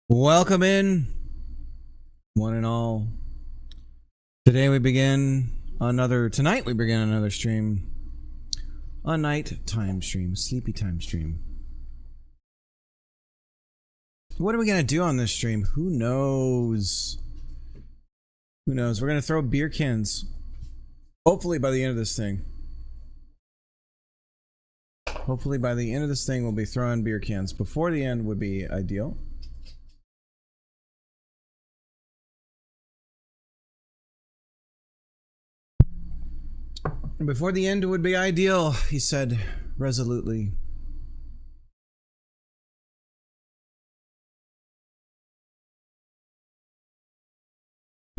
Welcome in, one and all. Tonight we begin another stream. A night time stream, sleepy time stream. What are we gonna do on this stream? Who knows? Who knows? We're gonna throw beer cans. Hopefully by the end of this thing. We'll be throwing beer cans. Before the end would be ideal. Before the end would be ideal, he said resolutely.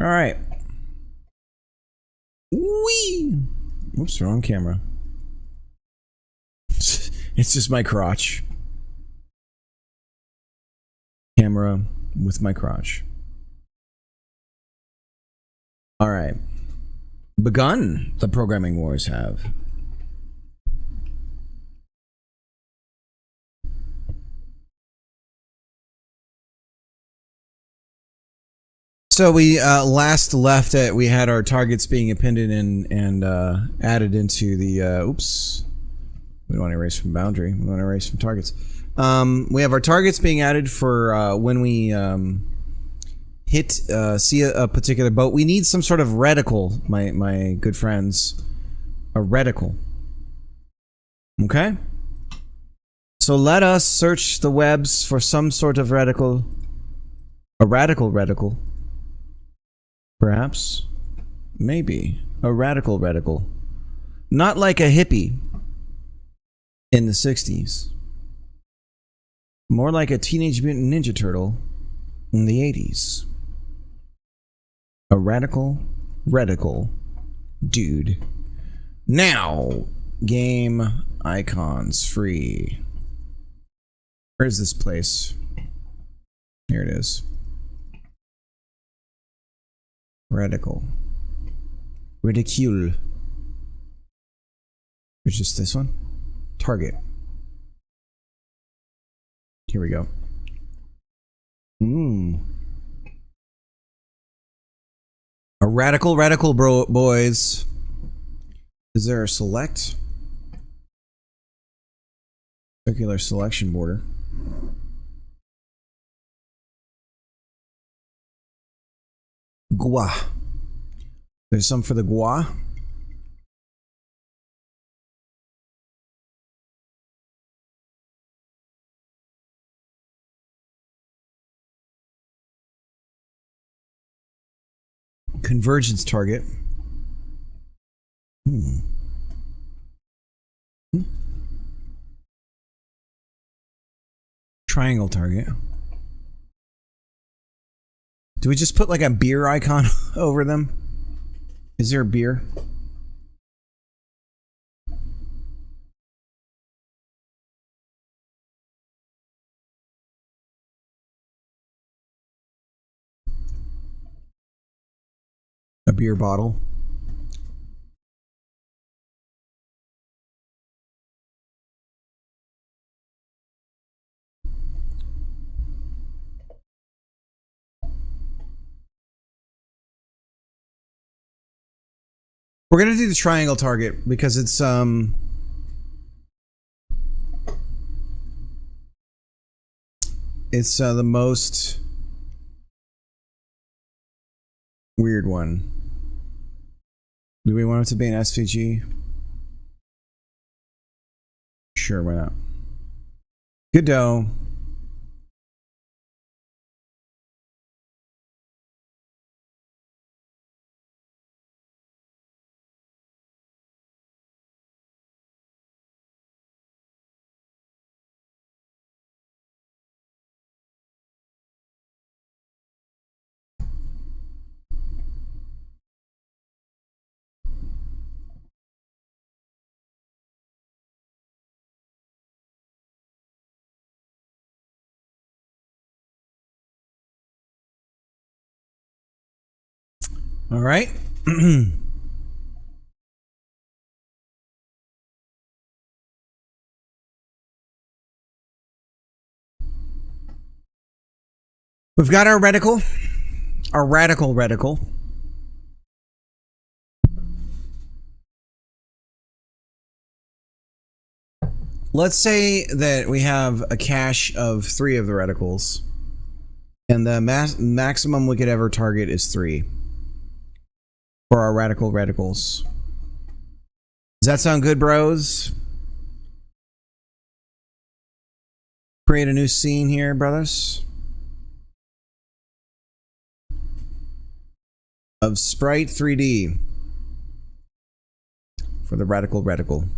All right. Wee. Oops, wrong camera. It's just my crotch. Camera with my crotch. All right. Begun, the programming wars have. So we last left it. We had our targets being appended and added into the. Oops, we don't want to erase from boundary. We want to erase from targets. We have our targets being added for when we see a particular boat. We need some sort of reticle, my good friends. A reticle. Okay. So let us search the webs for some sort of reticle. A radical reticle. Perhaps. Maybe. A radical reticle. Not like a hippie in the 60s. More like a Teenage Mutant Ninja Turtle in the 80s. A radical reticle dude. Now, game icons free. Where's this place? Here it is. Radical. Ridicule. There's just this one. Target. Here we go. A radical bro boys. Is there a select? Circular selection border. Gua. There's some for the gua. Convergence target. Triangle target. Do we just put like a beer icon over them? Is there a beer? A beer bottle. We're gonna do the triangle target because it's the most weird one. Do we want it to be an SVG? Sure, why not? Good-do. All right. We've got our reticle. Our radical reticle. Let's say that we have a cache of 3 of the reticles. And the maximum we could ever target is 3. For our radical reticles. Does that sound good, bros? Create a new scene here, brothers. Of Sprite 3D. For the radical reticle.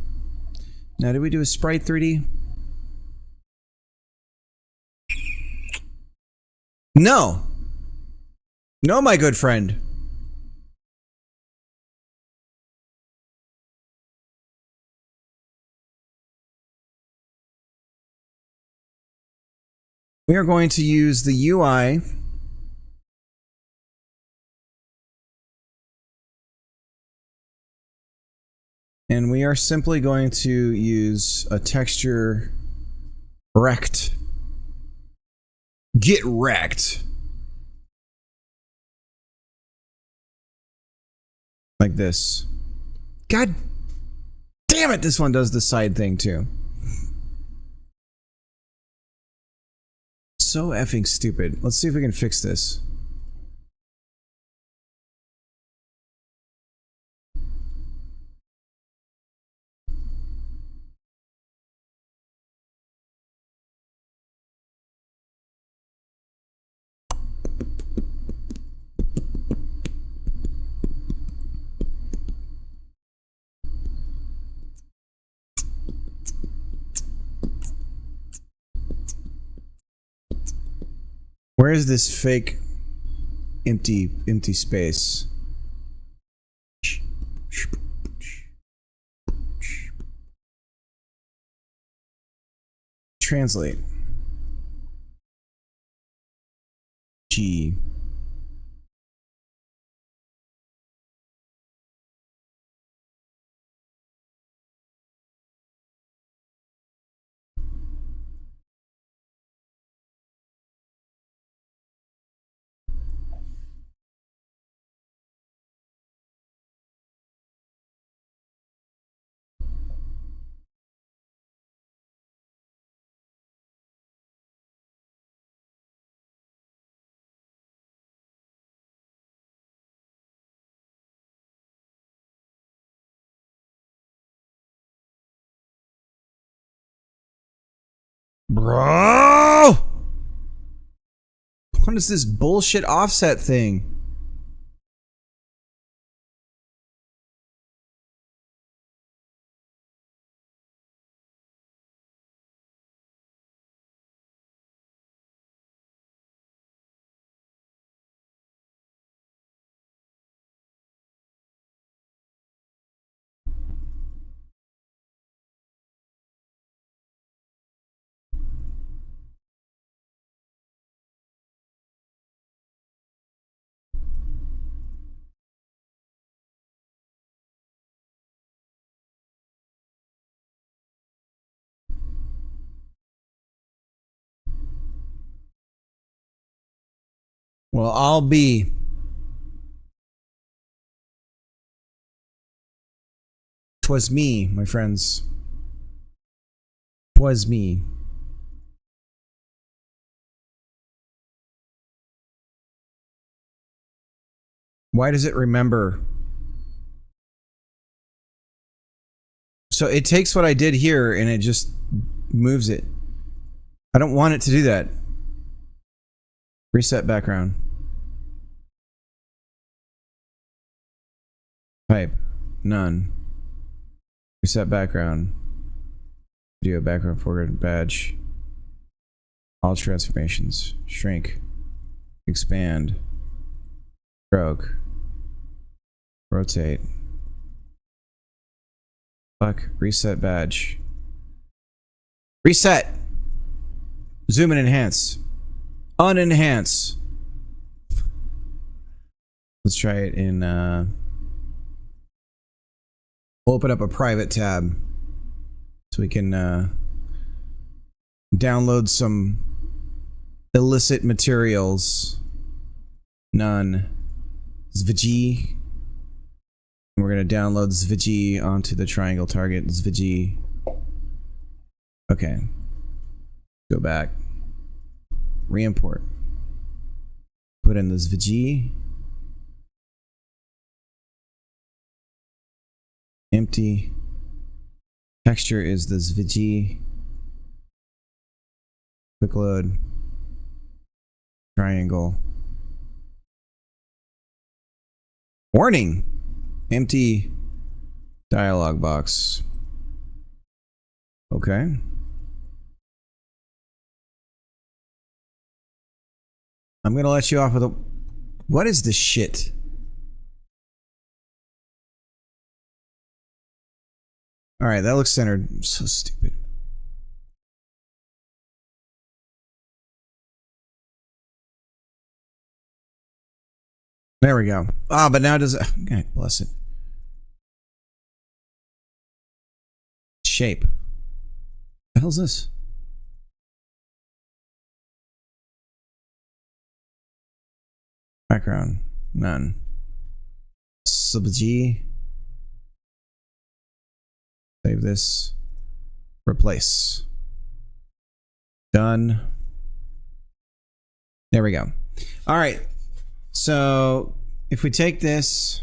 Now, did we do a Sprite 3D? No. No, my good friend. We are going to use the UI and we are simply going to use a texture rect. Get wrecked. Like this. God damn it, this one does the side thing too. So effing stupid. Let's see if we can fix this. Where is this fake empty space? Translate. G. Bro! What is this bullshit offset thing? Well, I'll be. 'Twas me, my friends. 'Twas me. Why does it remember? So it takes what I did here and it just moves it. I don't want it to do that. Reset background. Type. None. Reset background. Video background foreground badge. All transformations. Shrink. Expand. Stroke. Rotate. Fuck. Reset badge. Reset! Zoom and enhance. Unenhance. Let's try it in we'll open up a private tab so we can download some Illicit materials. None. Zvg. We're going to download Zvg onto the triangle target. Zvg. Okay. Go back. Re-import. Put in the Zvg. Empty. Texture is the Zvg. Quick load. Triangle. Warning! Empty dialog box. Okay. I'm gonna let you off with a... What is this shit? Alright, that looks centered. I'm so stupid. There we go. Ah, but now does it... God bless it. Shape. What the hell's this? Background. None. Sub G. Save this. Replace. Done. There we go. All right. So if we take this.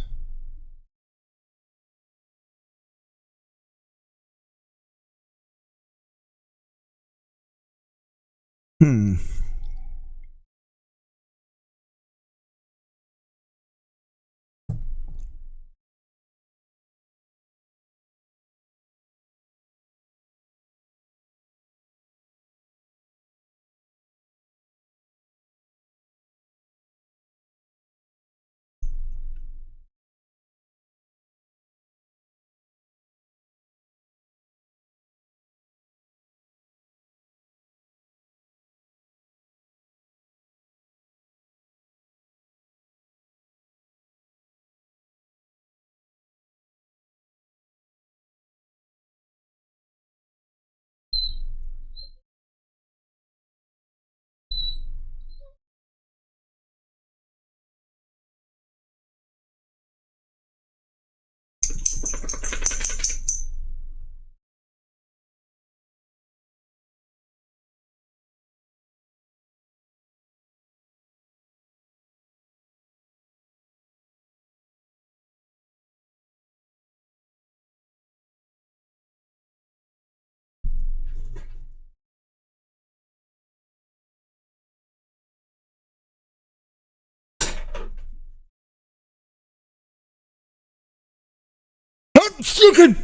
Chicken.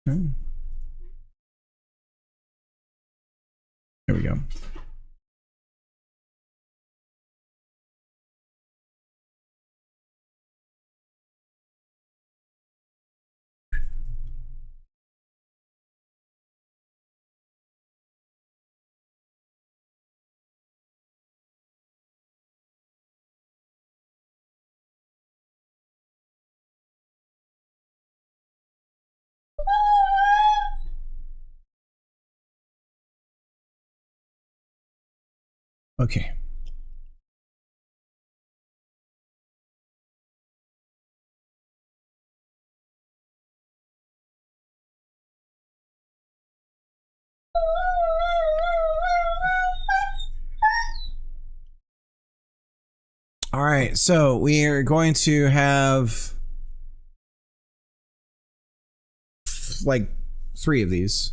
There we go. Okay. All right, so we are going to have like 3 of these.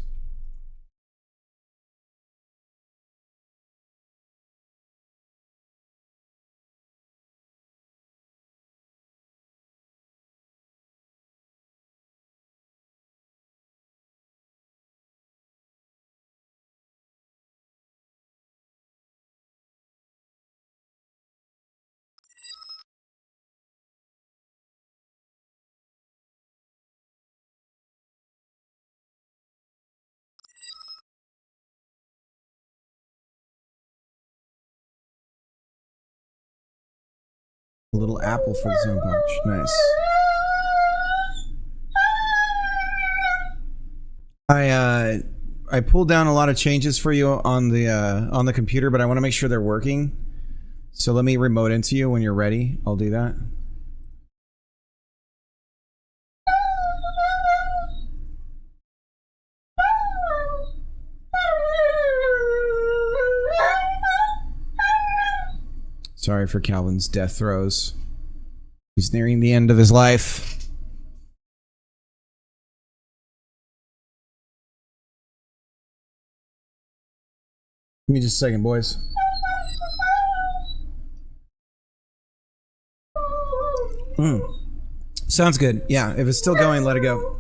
A little apple for the sound pouch. Nice. I pulled down a lot of changes for you on the computer, but I want to make sure they're working. So let me remote into you when you're ready. I'll do that. Sorry for Calvin's death throes. He's nearing the end of his life. Give me just a second, boys. Sounds good. Yeah, if it's still going, let it go.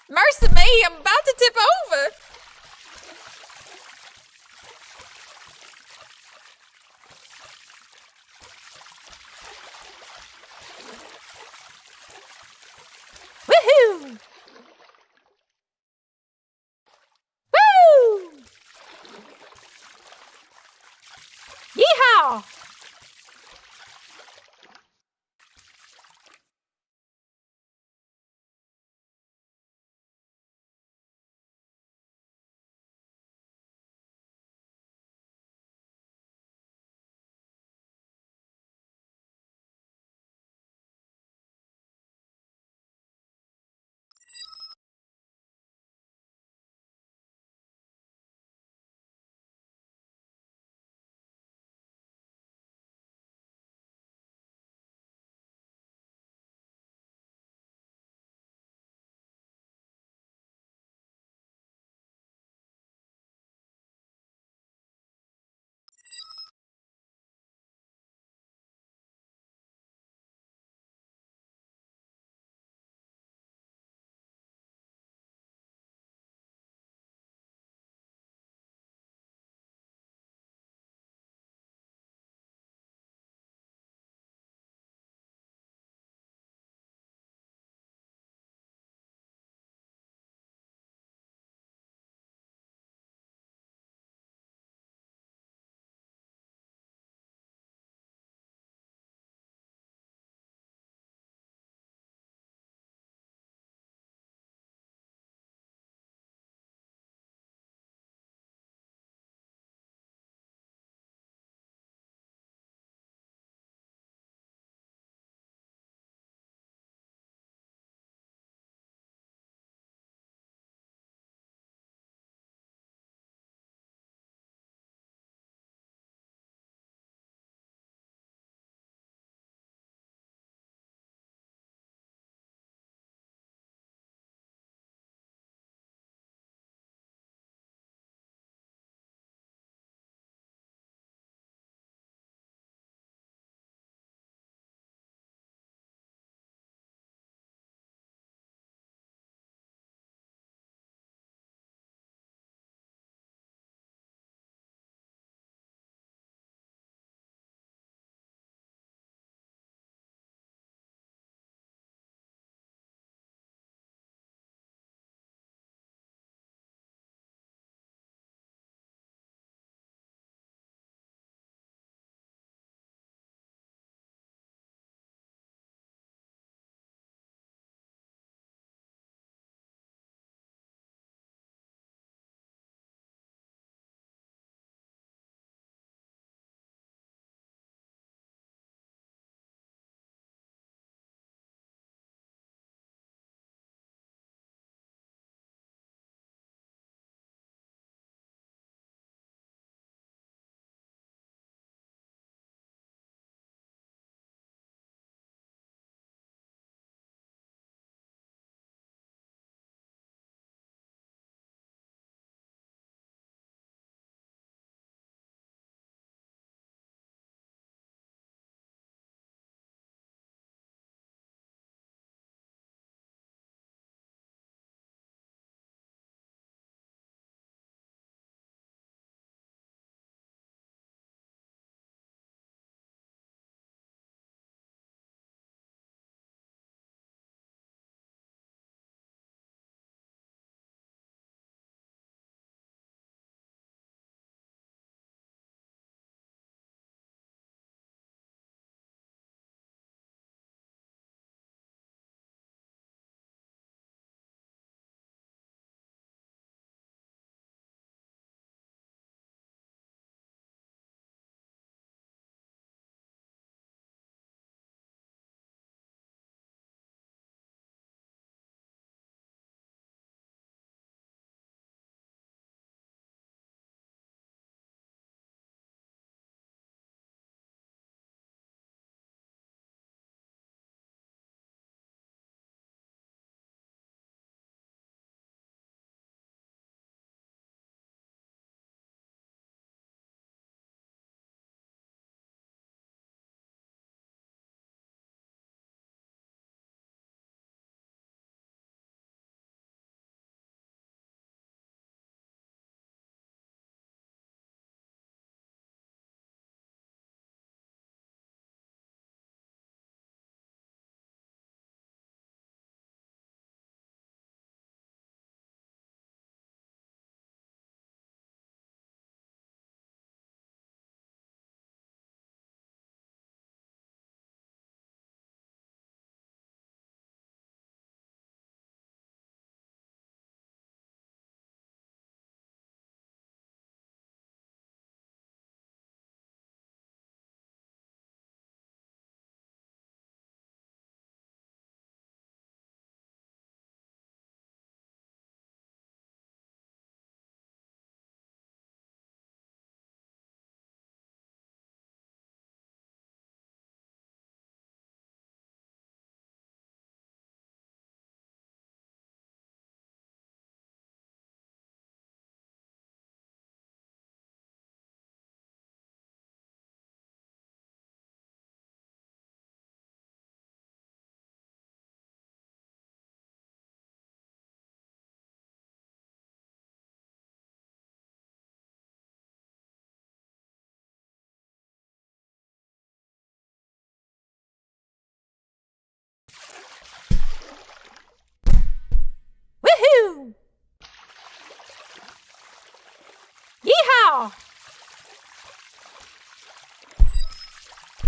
Mercy me, I'm about to tip over. Woohoo! Woo! Yeehaw!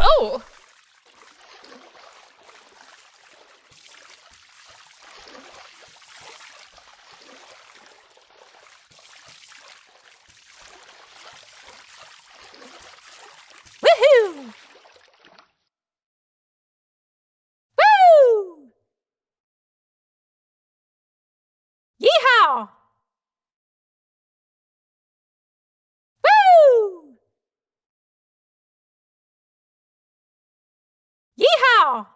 Oh. Woohoo! Woo! Yeehaw! Woo! Yeehaw!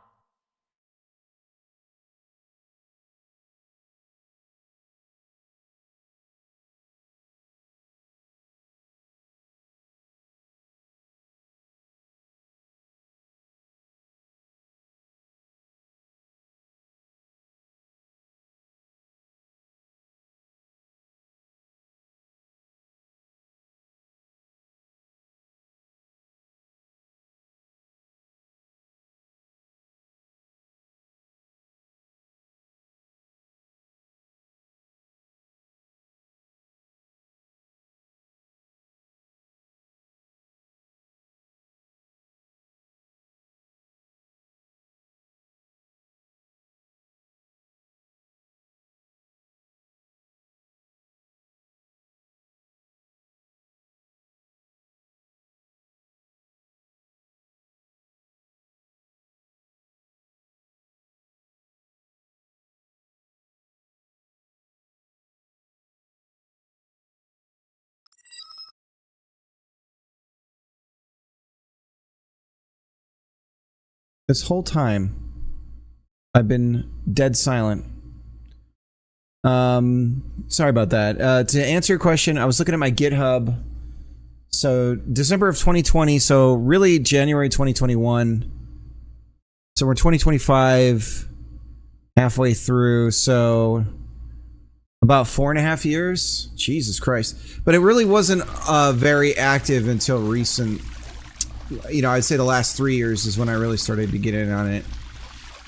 This whole time, I've been dead silent. Sorry about that. To answer your question, I was looking at my GitHub. So December of 2020, so really January 2021. So we're 2025, halfway through, so about 4.5 years. Jesus Christ. But it really wasn't very active until recent. You know, I'd say the last 3 years is when I really started to get in on it.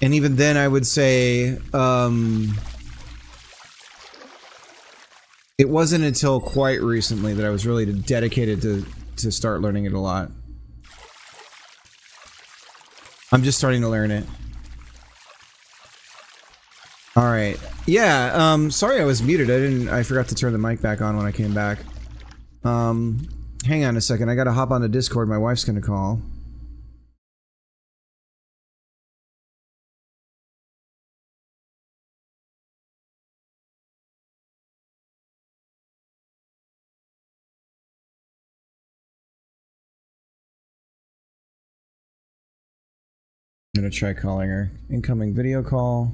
And even then, I would say it wasn't until quite recently that I was really dedicated to start learning it a lot. I'm just starting to learn it. All right. Yeah, sorry I was muted. I forgot to turn the mic back on when I came back. Hang on a second. I gotta hop on the Discord. My wife's gonna call. I'm gonna try calling her. Incoming video call.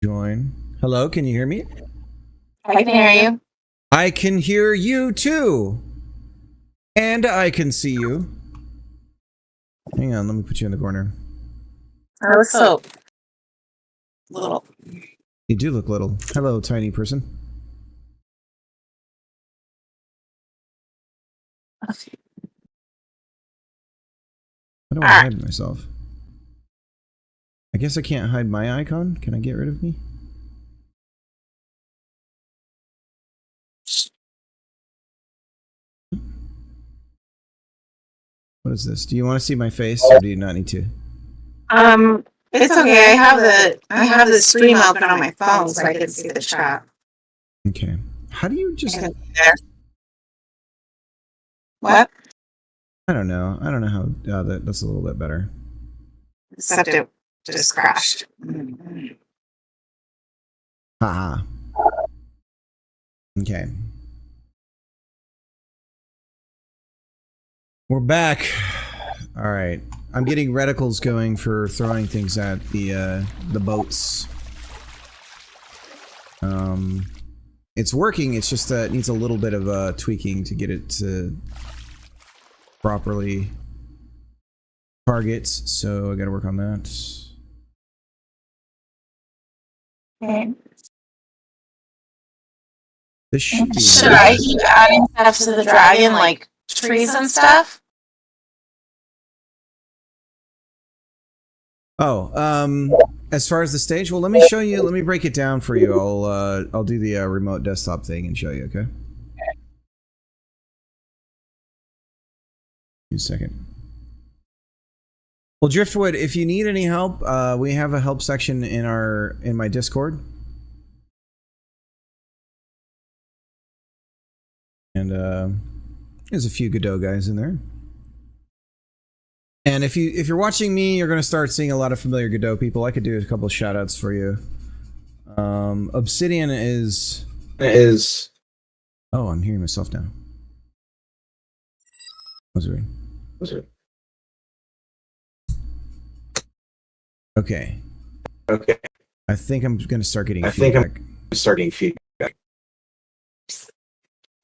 Join. Hello, can you hear me? I can hear you. I can hear you too. And I can see you. Hang on, let me put you in the corner. I look so little. You do look little. Hello, tiny person. How do I hide myself? I guess I can't hide my icon. Can I get rid of me? What is this? Do you want to see my face, or do you not need to? It's okay. I have the stream open on my phone so I can see the chat. Okay. How do you just... What? I don't know. I don't know how... that's a little bit better. Except it just crashed. Haha. Okay. We're back. All right. I'm getting reticles going for throwing things at the boats. It's working. It's just it needs a little bit of tweaking to get it to properly target. So I got to work on that. Okay. This should be. Should I keep adding stuff to the dragon, like trees and stuff? Oh, as far as the stage, well, let me show you. Let me break it down for you. I'll do the remote desktop thing and show you. Okay. Give me a second. Well, Driftwood, if you need any help, we have a help section in my Discord. And there's a few Godot guys in there. And if you're watching me, you're gonna start seeing a lot of familiar Godot people. I could do a couple of shout outs for you. Obsidian is oh, I'm hearing myself now. What's it? Okay. I think I'm gonna start getting feedback.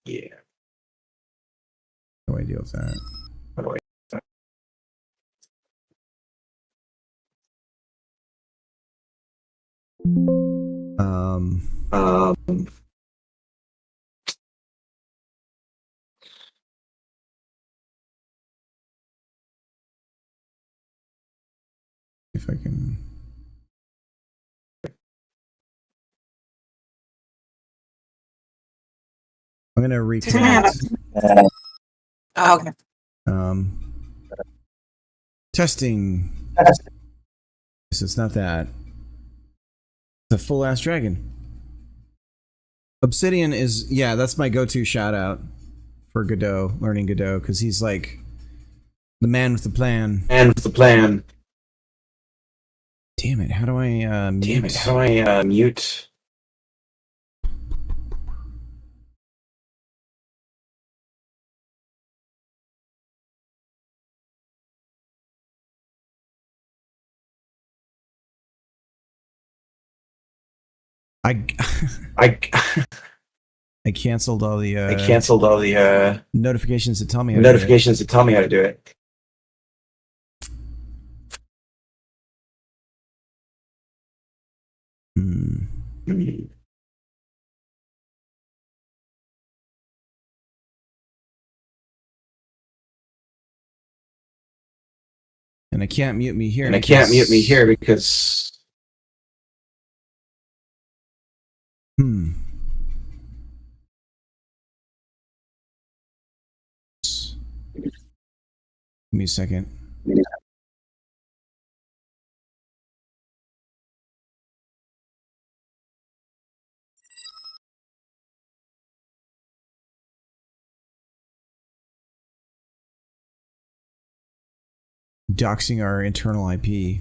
Yeah. How do I deal with that? If I can. I'm gonna reconnect. Oh, okay. Testing. So it's not that. It's a full ass dragon. Obsidian is, yeah, that's my go-to shout out for Godot, learning Godot, because he's like the man with the plan. Damn it, how do I mute? I canceled all the notifications that tell me how to do it. And I can't mute me here. Because Give me a second. Doxing our internal IP.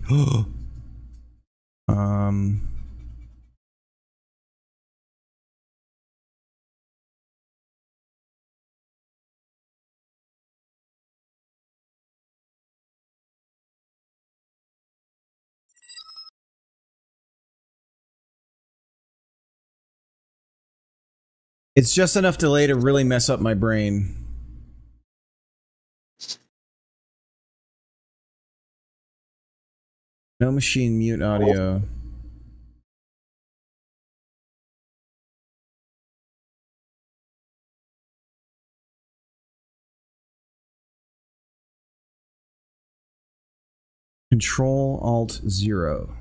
It's just enough delay to really mess up my brain. No machine mute audio. Control Alt 0.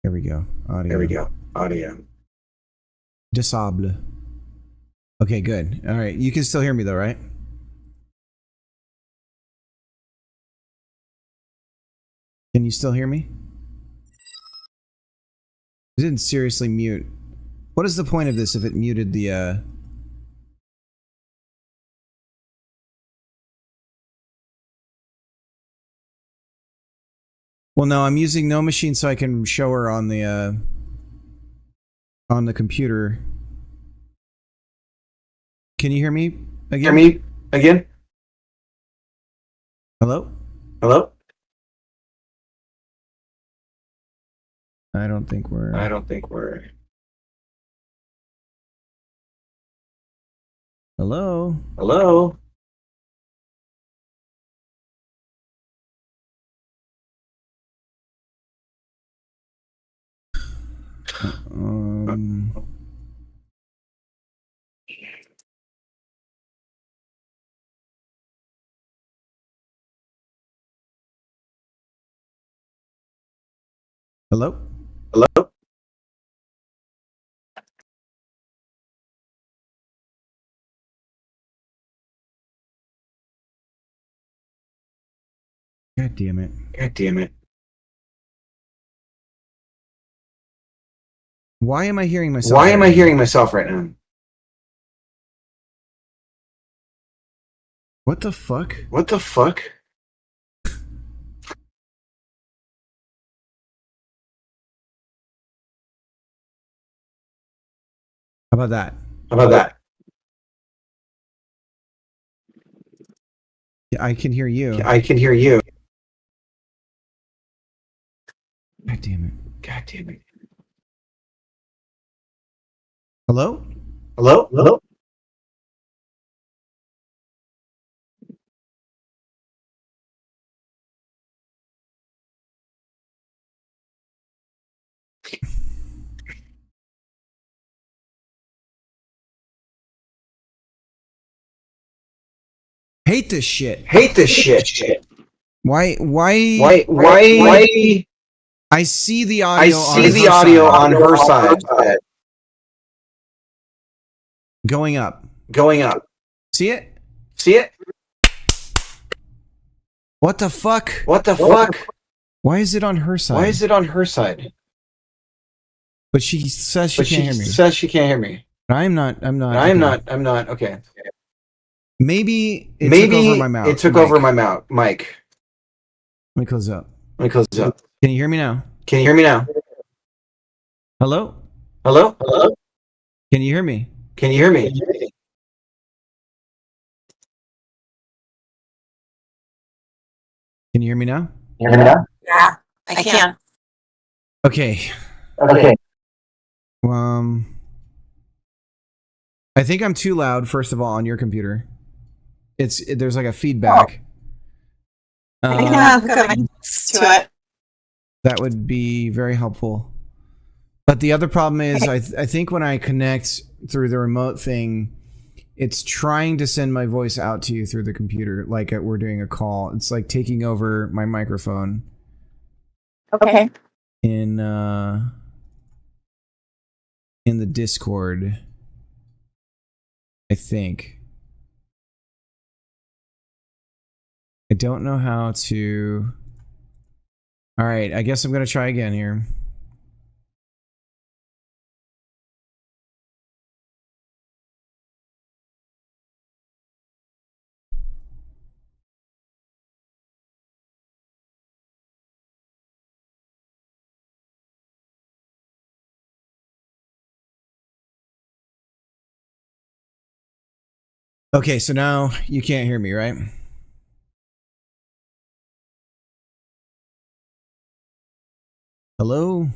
There we go. Audio. Disable. Okay, good. All right. You can still hear me though, right? Can you still hear me? It didn't seriously mute. What is the point of this if it muted the Well, no, I'm using No Machine so I can show her on the computer. Can you hear me again? Hello? I don't think we're... Hello? Hello? God damn it. God damn it. Why am I hearing myself? Why am I hearing myself right now? What the fuck? What the fuck? How about that? How about that? Yeah, I can hear you. I can hear you. God damn it. God damn it. Hello? Hello? Hello? Hate this shit. Hate this shit. Why? Why? I see the I audio see on the her audio side on her side going up. going up. See it? See it? What the fuck? What the fuck? Why is it on her side? Why is it on her side? But she says she But can't she hear me. says she can't hear me. I'm not. I'm okay. not. Okay. Maybe it Maybe took over my mouth. it took mic. over my mouth. Mike. Let me close it up. Let me close this up. Can you hear me now? Can you hear me now? Hello? Hello? Hello? Can you hear me? Can you hear me? Can you hear me now? You hear me now? Yeah, I can. Okay. Okay. I think I'm too loud. First of all, on your computer, there's like a feedback. I think I'll hook up my mics to it. That would be very helpful. But the other problem is, I think when I connect through the remote thing, it's trying to send my voice out to you through the computer, like we're doing a call. It's like taking over my microphone Okay. in the Discord, I think. I don't know how to... All right, I guess I'm going to try again here. Okay, so now you can't hear me, right? Hello?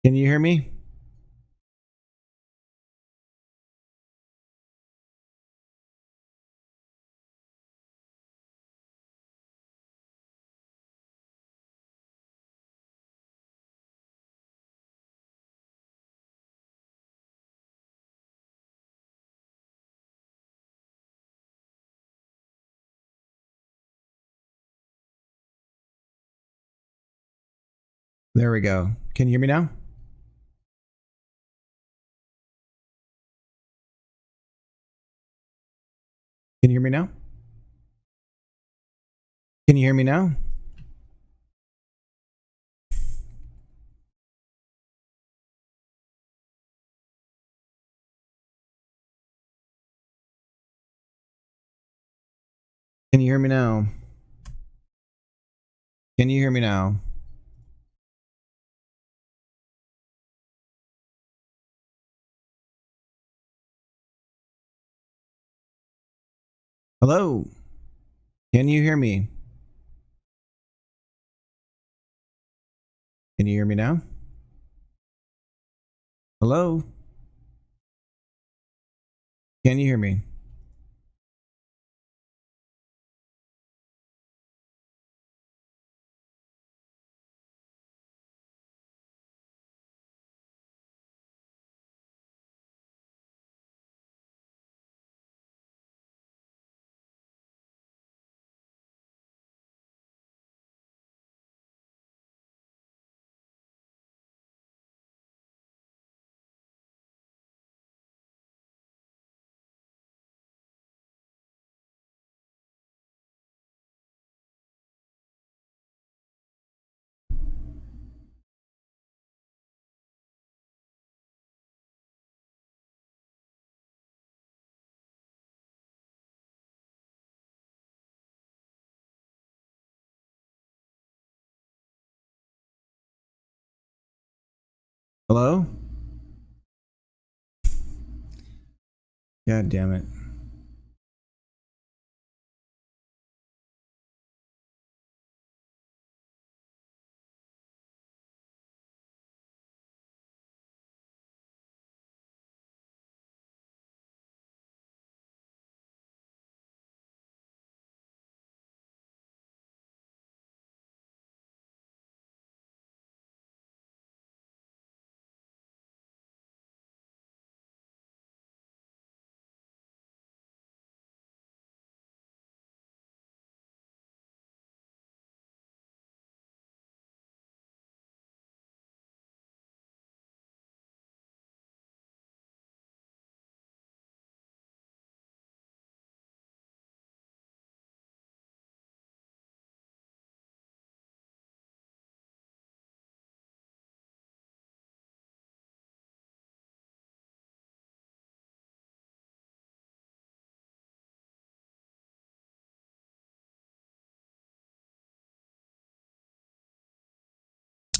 Can you hear me? There we go. Can you hear me now? Can you hear me now? Can you hear me now? Can you hear me now? Can you hear me now? Hello? Can you hear me? Can you hear me now? Hello? Can you hear me? Hello? God damn it.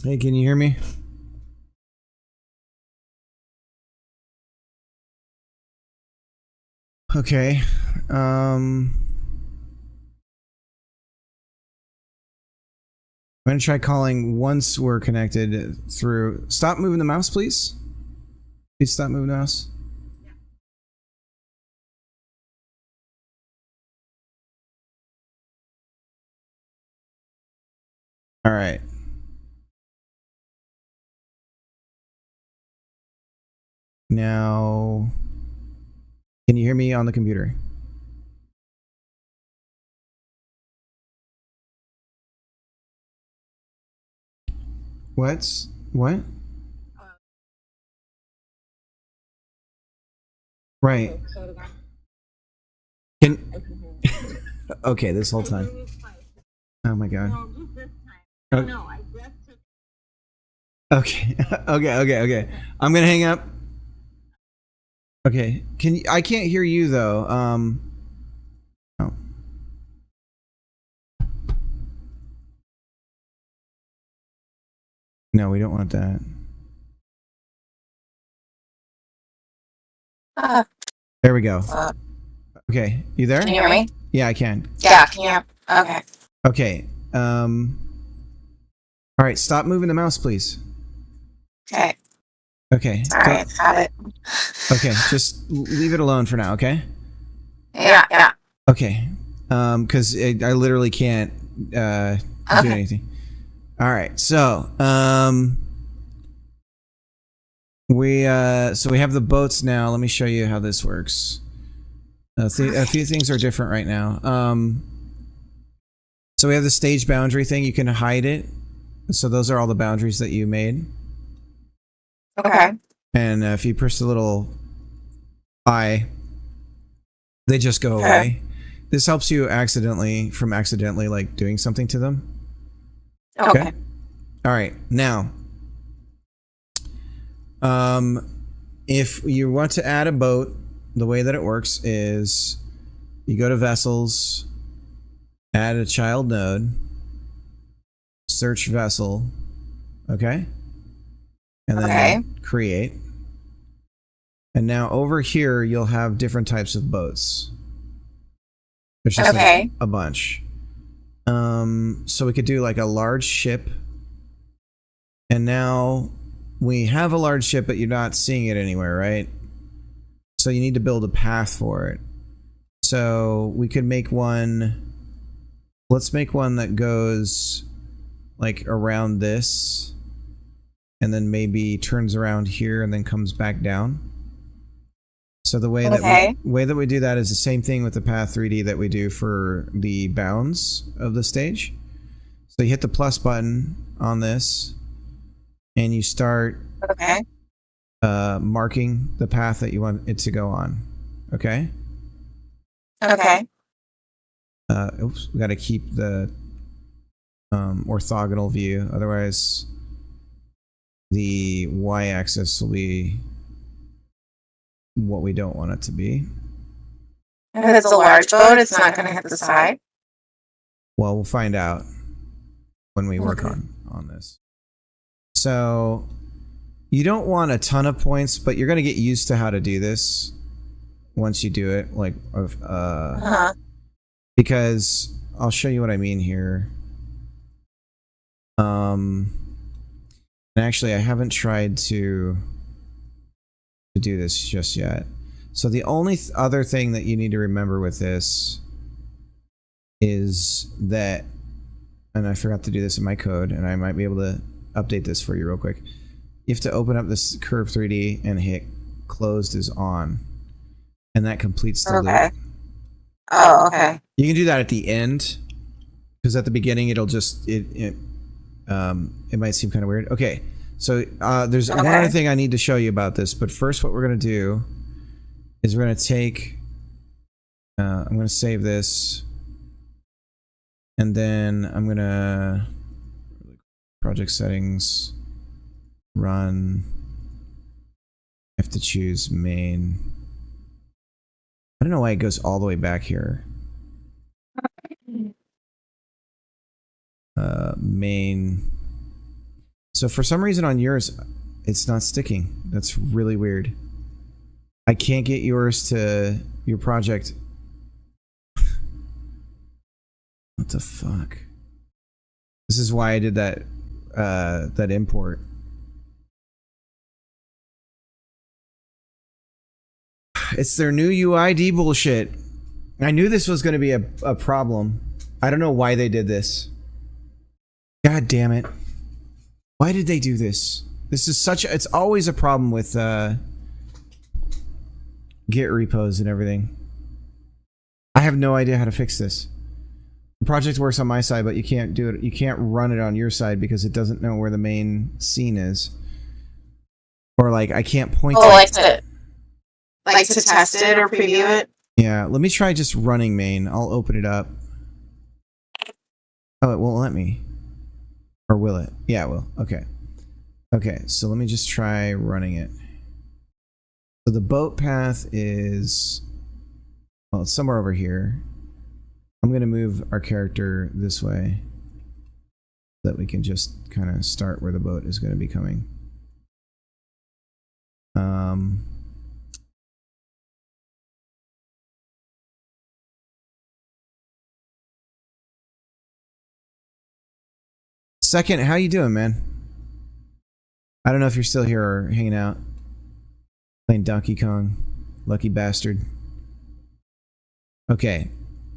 Hey, can you hear me? Okay. I'm gonna try calling once we're connected through. Stop moving the mouse, please. Please stop moving the mouse. All right. Now, can you hear me on the computer? What? Right. Can okay, this whole time. Oh my god. Oh. Okay. Okay. I'm gonna hang up. Okay. Can you, I can't hear you though. Oh. No, we don't want that. There we go. Okay, you there? Can you hear me? Yeah, I can. Yeah, can you hear? Okay. Okay. All right, stop moving the mouse, please. Okay. Okay. Alright, got it. Okay, just leave it alone for now, okay? Yeah. Okay. Because I literally can't do anything. All right. So, we have the boats now. Let me show you how this works. A few things are different right now. So we have the stage boundary thing. You can hide it. So those are all the boundaries that you made. Okay. And if you push the little I, they just go away. This helps you accidentally like doing something to them. Okay. All right. Now, if you want to add a boat, the way that it works is you go to vessels, add a child node, search vessel, okay? And then create. And now over here, you'll have different types of boats. There's just like a bunch. So we could do like a large ship. And now we have a large ship, but you're not seeing it anywhere, right? So you need to build a path for it. So we could make one. Let's make one that goes like around this. And then maybe turns around here and then comes back down. So the way that we do that is the same thing with the Path 3D that we do for the bounds of the stage. So you hit the plus button on this, and you start marking the path that you want it to go on. Okay. Okay. Oops, we got to keep the orthogonal view, otherwise the y-axis will be what we don't want it to be. If it's a large boat, it's not going to hit the side. Well, we'll find out when we work on this. So You don't want a ton of points, but you're gonna get used to how to do this once you do it. Like, because I'll show you what I mean here. And actually, I haven't tried to do this just yet. So the only other thing that you need to remember with this is that, and I forgot to do this in my code, and I might be able to update this for you real quick. You have to open up this Curve 3D and hit closed is on, and that completes the loop. Oh, okay. You can do that at the end, because at the beginning it'll just it might seem kind of weird. Okay, so there's one other thing I need to show you about this, but first what we're gonna do is we're gonna take. I'm gonna save this, and then I'm gonna project settings, run. I have to choose main. I don't know why it goes all the way back here. Main. So for some reason on yours, it's not sticking. That's really weird. I can't get yours to your project. What the fuck? This is why I did that that import. It's their new UID bullshit. I knew this was going to be a problem. I don't know why they did this. God damn it. Why did they do this? This is such a, it's always a problem with Git repos and everything. I have no idea how to fix this. The project works on my side, but you can't do it. You can't run it on your side because it doesn't know where the main scene is. Or like I can't point to it. Like to test it or preview it? Yeah, let me try just running main. I'll open it up. Oh, it won't let me. Or will it? Yeah, it will. Okay. Okay, so let me just try running it. So the boat path is... well, it's somewhere over here. I'm going to move our character this way so that we can just kind of start where the boat is going to be coming. Second, how you doing, man? I don't know if you're still here or hanging out. Playing Donkey Kong. Lucky bastard. Okay.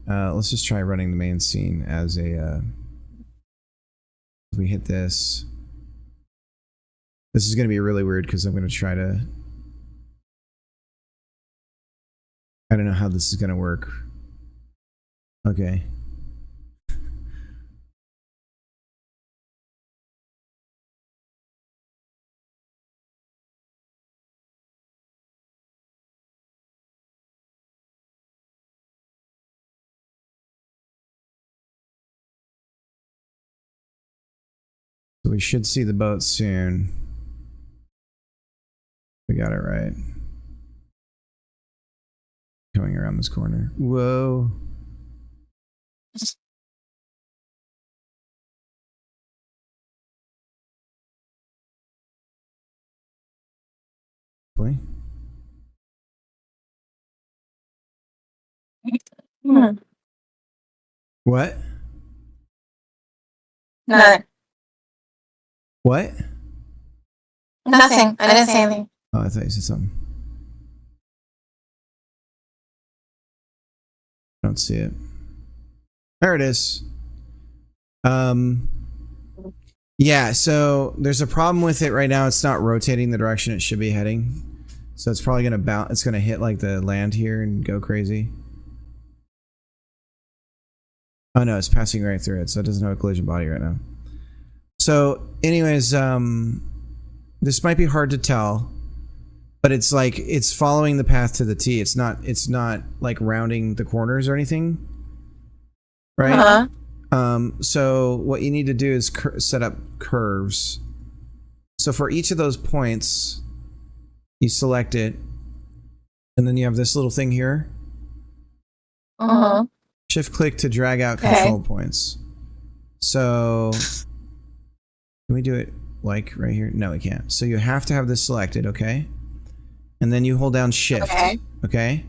Let's just try running the main scene as a... if we hit this... this is going to be really weird because I'm going to try to... I don't know how this is going to work. Okay. So we should see the boat soon. We got it right. Coming around this corner. Whoa. Play. What? No. What? Nothing. I didn't say anything. Oh, I thought you said something. I don't see it. There it is. Yeah, so there's a problem with it right now. It's not rotating the direction it should be heading. So it's probably gonna bounce. It's gonna hit like the land here and go crazy. Oh no, it's passing right through it, so it doesn't have a collision body right now. So, anyways, this might be hard to tell, but it's like it's following the path to the T. It's not like rounding the corners or anything, right? So what you need to do is set up curves. So for each of those points, you select it, and then you have this little thing here. Shift click to drag out control points. So can we do it? like right here? No, we can't. So you have to have this selected, okay? And then you hold down shift. Okay. Okay?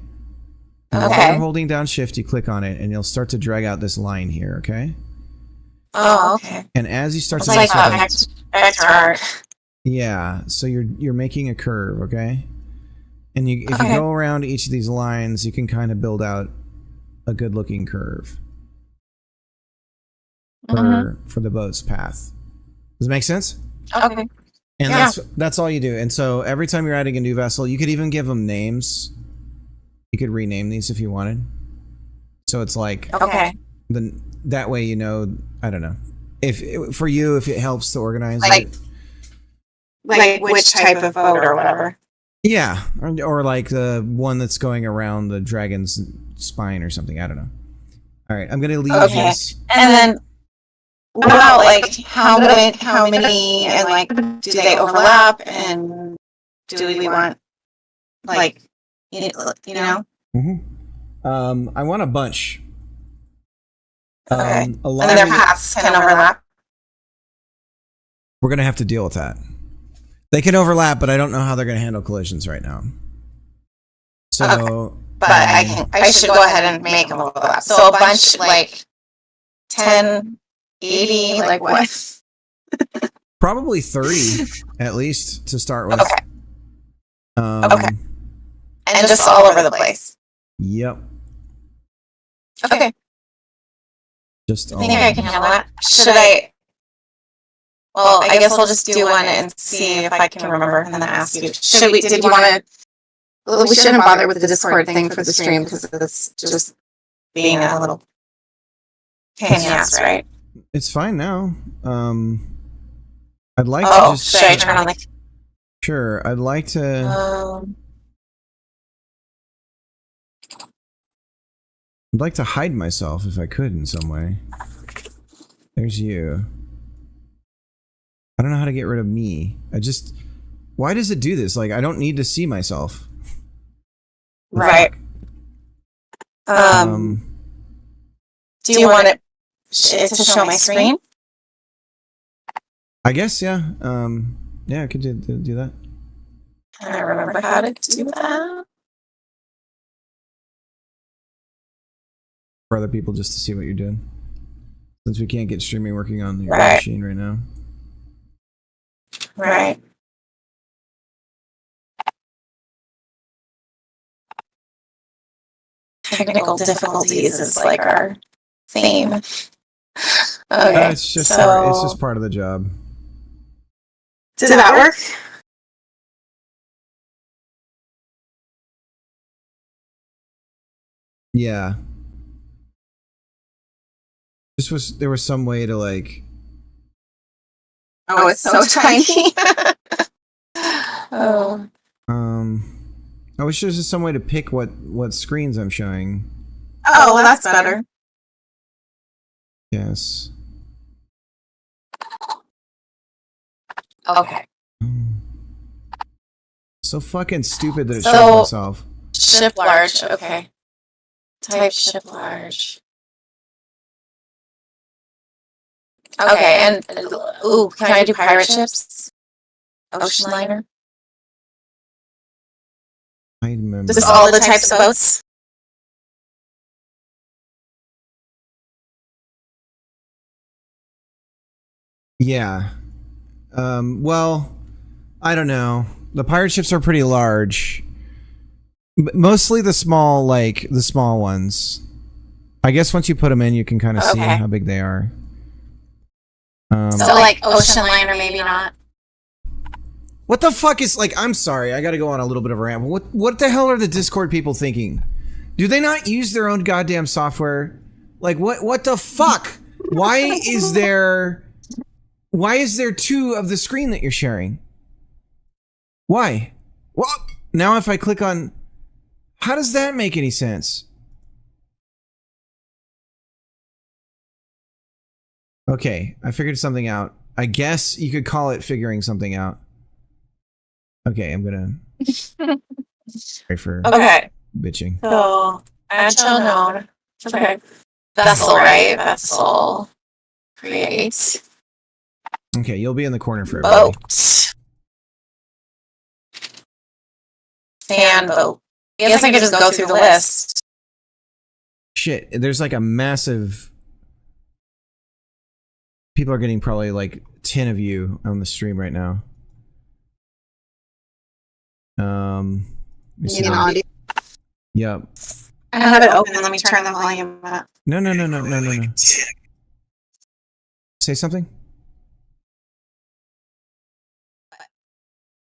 And while you're holding down shift, you click on it and you'll start to drag out this line here, okay? Oh, okay. And as you start It's to like mess with it, vector art. yeah, so you're making a curve, okay? And if you go around each of these lines, you can kind of build out a good looking curve for the boat's path. Does it make sense? Okay. And that's all you do. And so every time you're adding a new vessel, you could even give them names. You could rename these if you wanted. So it's like that way you know, I don't know. If it helps to organize it. Like which type of boat or whatever. Yeah, or like the one that's going around the dragon's spine or something. I don't know. All right, I'm gonna leave this. And then, what about like how many, and like do they overlap, and do we want like you know? I want a bunch. Okay. And their paths can overlap. We're gonna have to deal with that. They can overlap, but I don't know how they're going to handle collisions right now. So, but I should go ahead and make them overlap. So a bunch, like 10, 80, like what? Probably 30 at least to start with. Okay. And just all over the place. Yep. Okay. Just I think I can handle that. Should I? Well, I guess we'll just do one and see if I can remember, and then ask you. Did you want to? Well, we shouldn't bother with the Discord thing for the stream because it's just being a little pain in the ass, right? It's fine now. I'd like to just. Should I turn on the? Sure, I'd like to. I'd like to hide myself if I could in some way. There's you. I don't know how to get rid of me. Why does it do this? Like, I don't need to see myself. Right. Do you want it to show my screen? I guess, yeah. Yeah, I could do that. Can I remember how to do that? For other people just to see what you're doing. Since we can't get streaming working on your machine right now. Right. Technical difficulties is like our theme. Okay. It's just part of the job. Did that work? Yeah. There was some way to like. Oh, it's so tiny. Oh. I wish there was just some way to pick what screens I'm showing. Oh, well, that's better. Yes. Okay. So fucking stupid that it shows myself. Ship large. Okay. Type ship large. Okay, and can I do pirate ships? Ocean liner. I remember. Just all the types of boats. Yeah. Well, I don't know. The pirate ships are pretty large. Mostly the small ones. I guess once you put them in, you can kind of see how big they are. So like ocean liner, maybe not. What the fuck is like? I'm sorry, I got to go on a little bit of a rant. What the hell are the Discord people thinking? Do they not use their own goddamn software? Like what the fuck? Why is there two of the screen that you're sharing? Why? Well, now if I click on, how does that make any sense? Okay, I figured something out. I guess you could call it figuring something out. Okay, I'm gonna sorry for bitching. So agile node. Okay. Vessel, right? Vessel. Create. Okay, you'll be in the corner for everybody. boat. Fan boat. I guess I could just go through the list. Shit, there's like a massive. People are getting probably like 10 of you on the stream right now. Let me see. Yep. I have it open. Let me turn the volume up. No. Say something.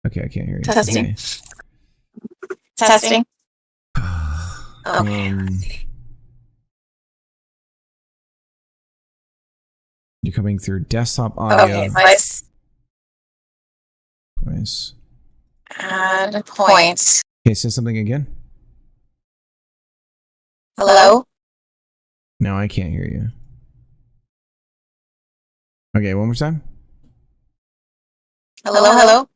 Okay, I can't hear you. Testing. Okay. Testing. You're coming through desktop audio. Okay, let's Voice. add a point. Okay, say something again. Hello? No, I can't hear you. Okay, one more time. Hello?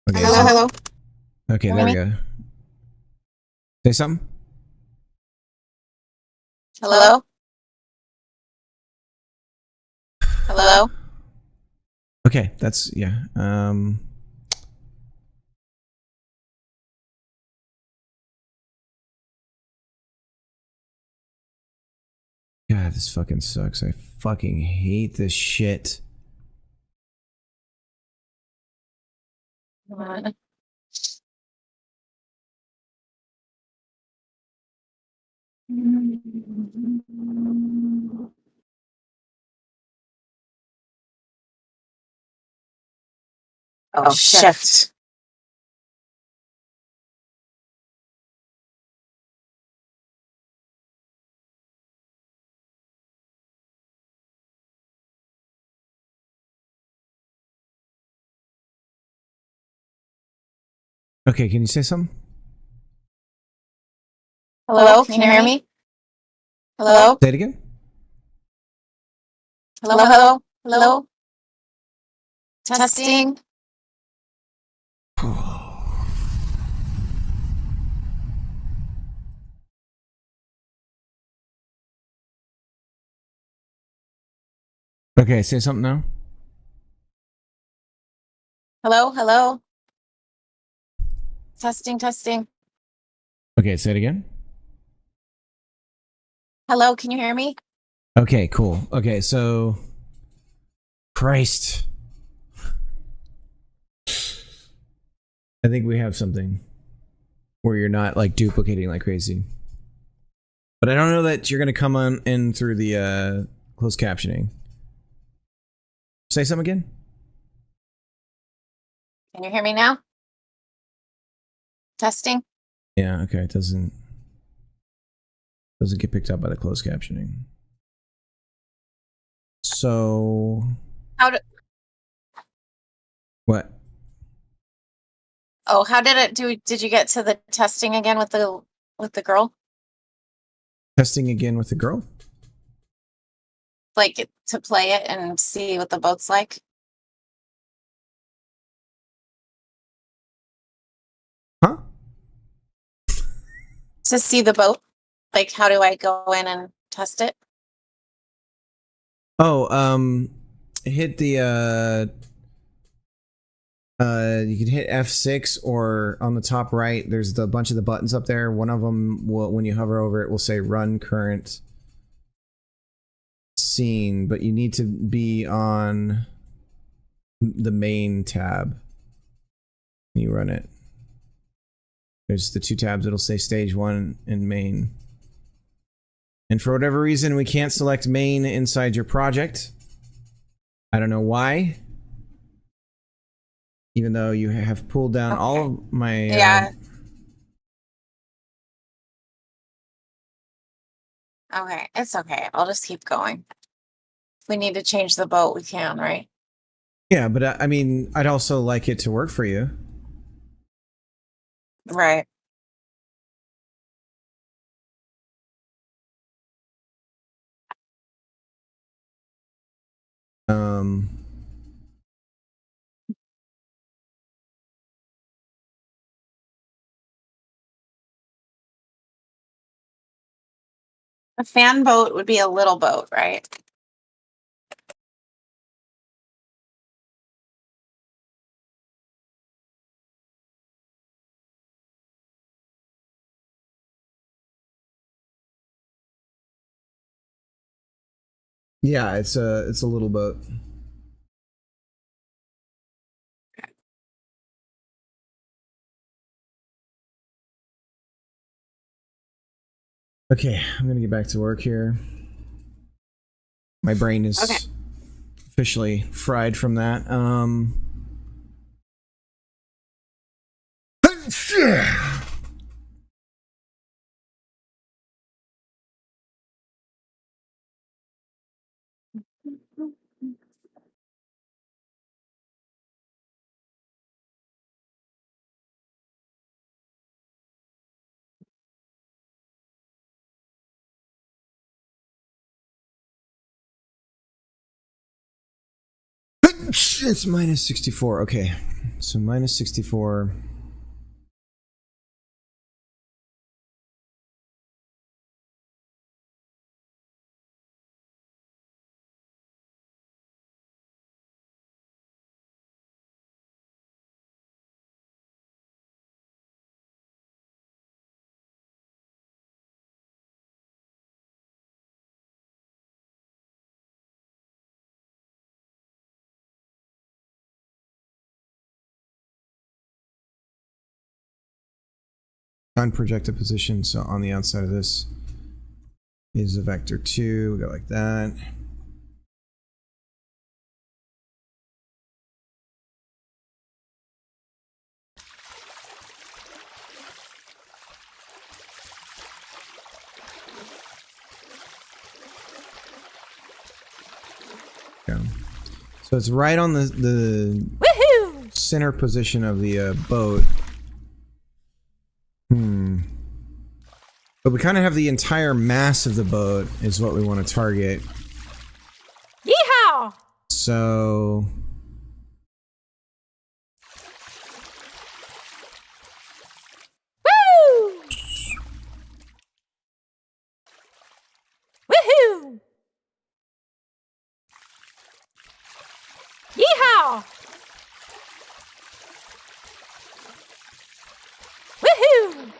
Okay, Hello? okay, there we go. Say something. Hello? Hello? Okay, that's yeah. God, this fucking sucks. I fucking hate this shit. Oh, shift. Okay, can you say something? Hello? Can you hear me? Hello? Say it again. Hello? Testing. Okay, say something now. Hello? Testing. Okay, say it again. Hello, can you hear me? Okay, cool. Okay, so Christ. I think we have something where you're not like duplicating like crazy. But I don't know that you're gonna come on in through the closed captioning. Say something again. Can you hear me now? Testing. Yeah, okay, it doesn't get picked up by the closed captioning. So what? Oh, how did it do? Did you get to the testing again with the girl? Testing again with the girl? Like to play it and see what the boat's like? Huh? To see the boat? Like, how do I go in and test it? Oh, hit the you can hit F6 or on the top right there's a bunch of the buttons up there. One of them will, when you hover over it, will say run current scene, but you need to be on the main tab when you run it. There's the two tabs, it'll say stage 1 and main. And for whatever reason we can't select main inside your project. I don't know why. Even though you have pulled down all of my... Yeah. Okay, it's okay. I'll just keep going. If we need to change the boat, we can, right? Yeah, but I mean, I'd also like it to work for you. Right. A fan boat would be a little boat, right? Yeah, it's a little boat. Okay, I'm gonna get back to work here. My brain is Okay. officially fried from that. It's minus 64. Okay, so minus 64. Unprojected position, so on the outside of this is a vector 2. We go like that. Yeah. So it's right on the Woohoo! center position of the boat. But we kind of have the entire mass of the boat is what we want to target. Yeehaw! So Woo! Woohoo! Yeehaw! Woohoo!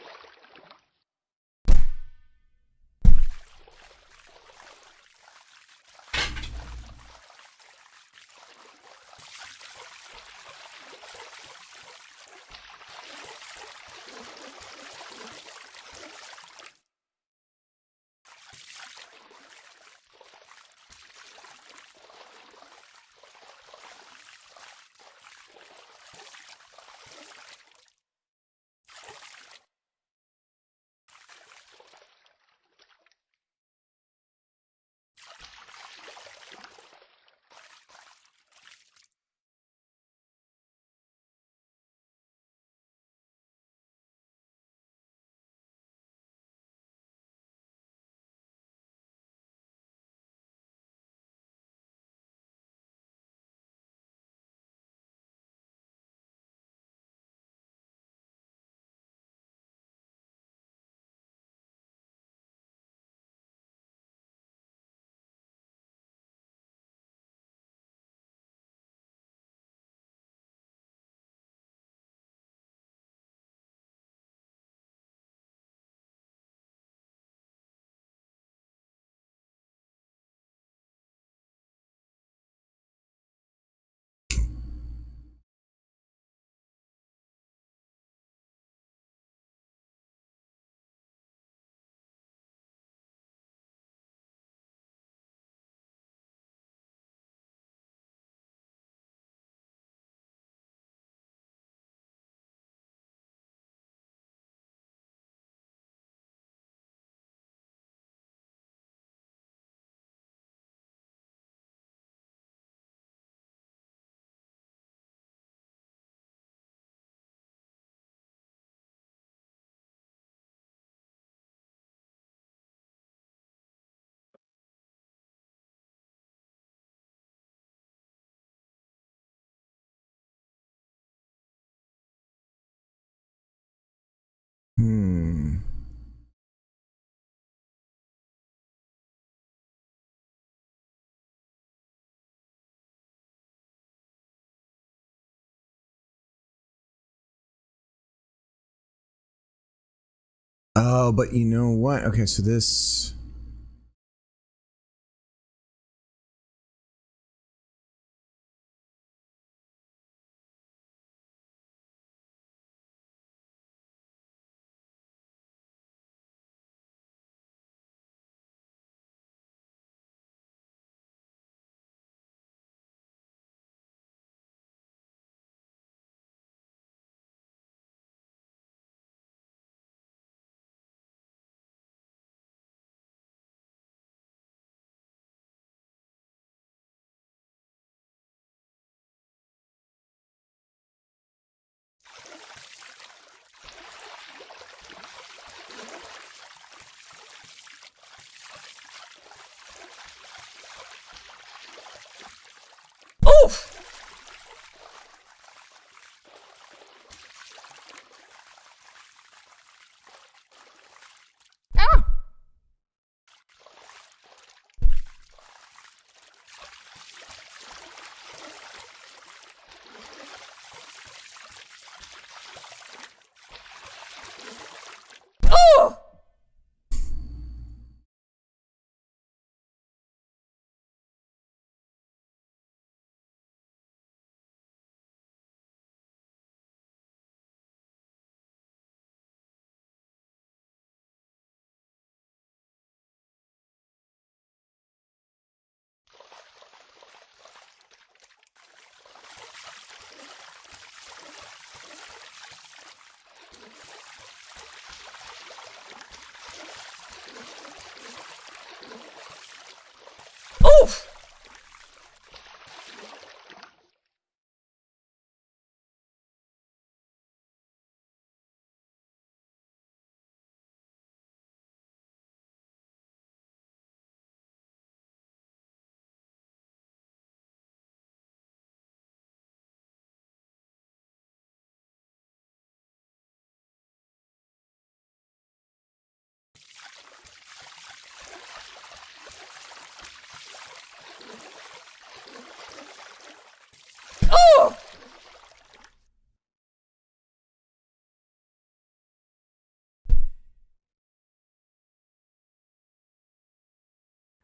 Oh, but you know what? Okay, so this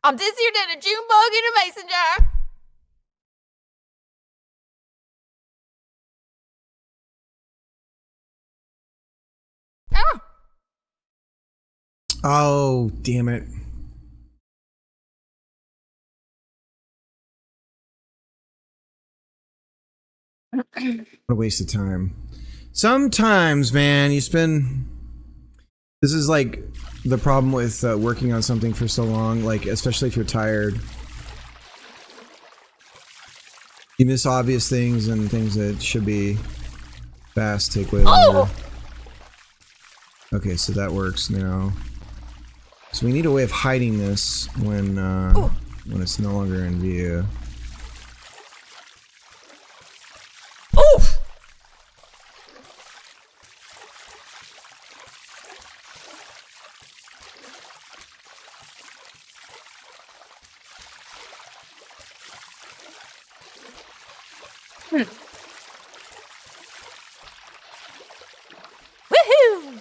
I'm dizzier than a June bug in a mason jar. Oh. Oh, damn it. What a waste of time. Sometimes, man, you spend... This is like the problem with working on something for so long, like, especially if you're tired. You miss obvious things, and things that should be fast take way longer. Okay, so that works now. So we need a way of hiding this when it's no longer in view. Oof! Woohoo!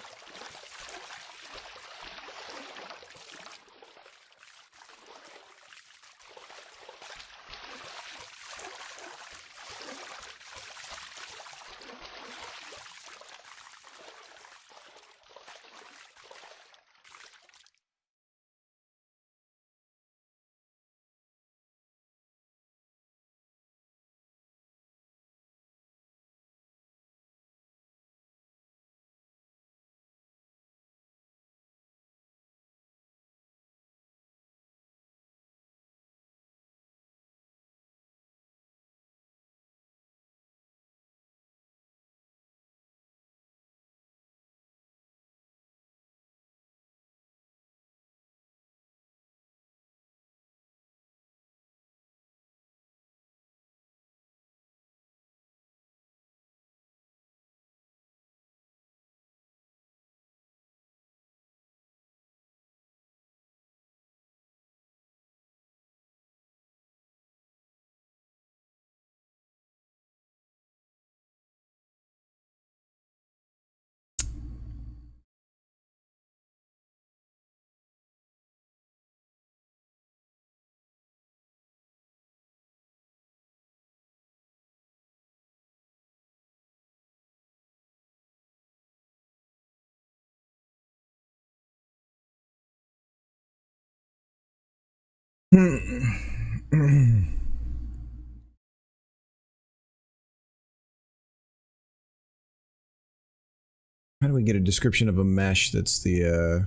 How do we get a description of a mesh that's the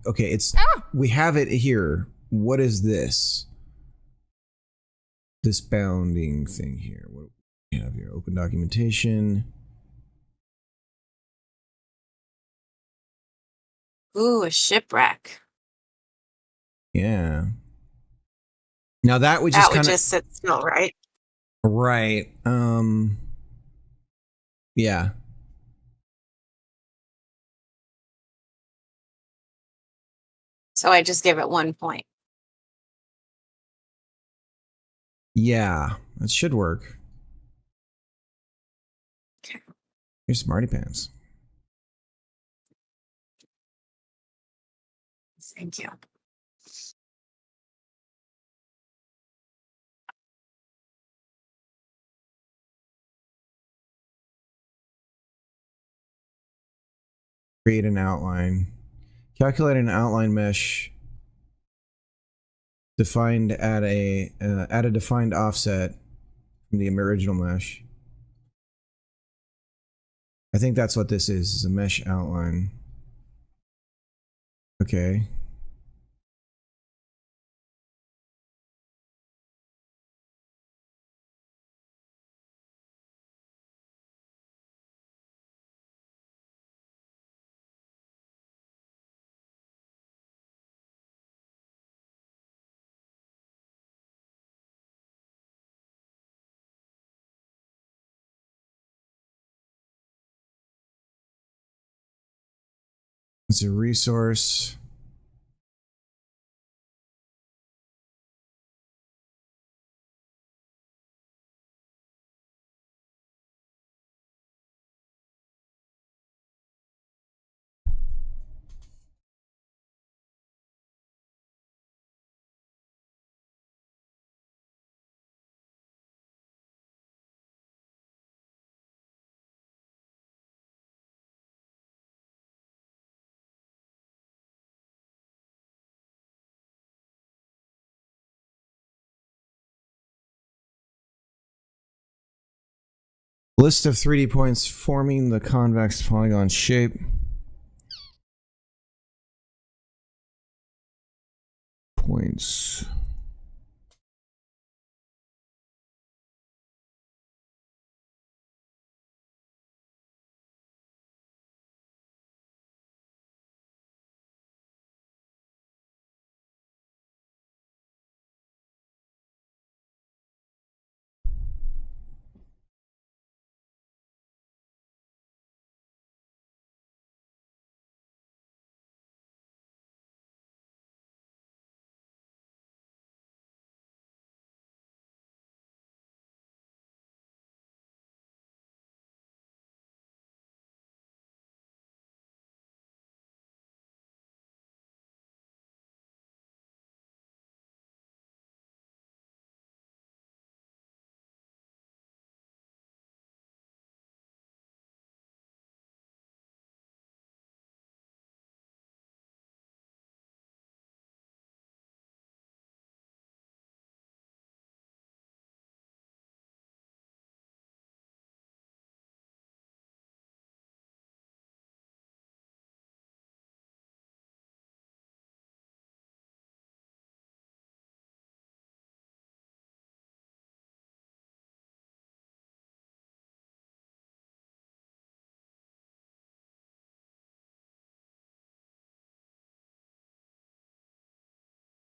okay, it's we have it here. What is this? This bounding thing here. What do we have here? Open documentation. Ooh, a shipwreck. Yeah. Now that would just That would kind of just sit still, right? right. Yeah. So I just give it 1 point. Yeah, that should work. Okay. Here's Smarty Pants. Thank you. Create an outline. Calculate an outline mesh defined at a defined offset from the original mesh. I think that's what this is a mesh outline. Okay. It's a resource. List of 3D points forming the convex polygon shape. Points.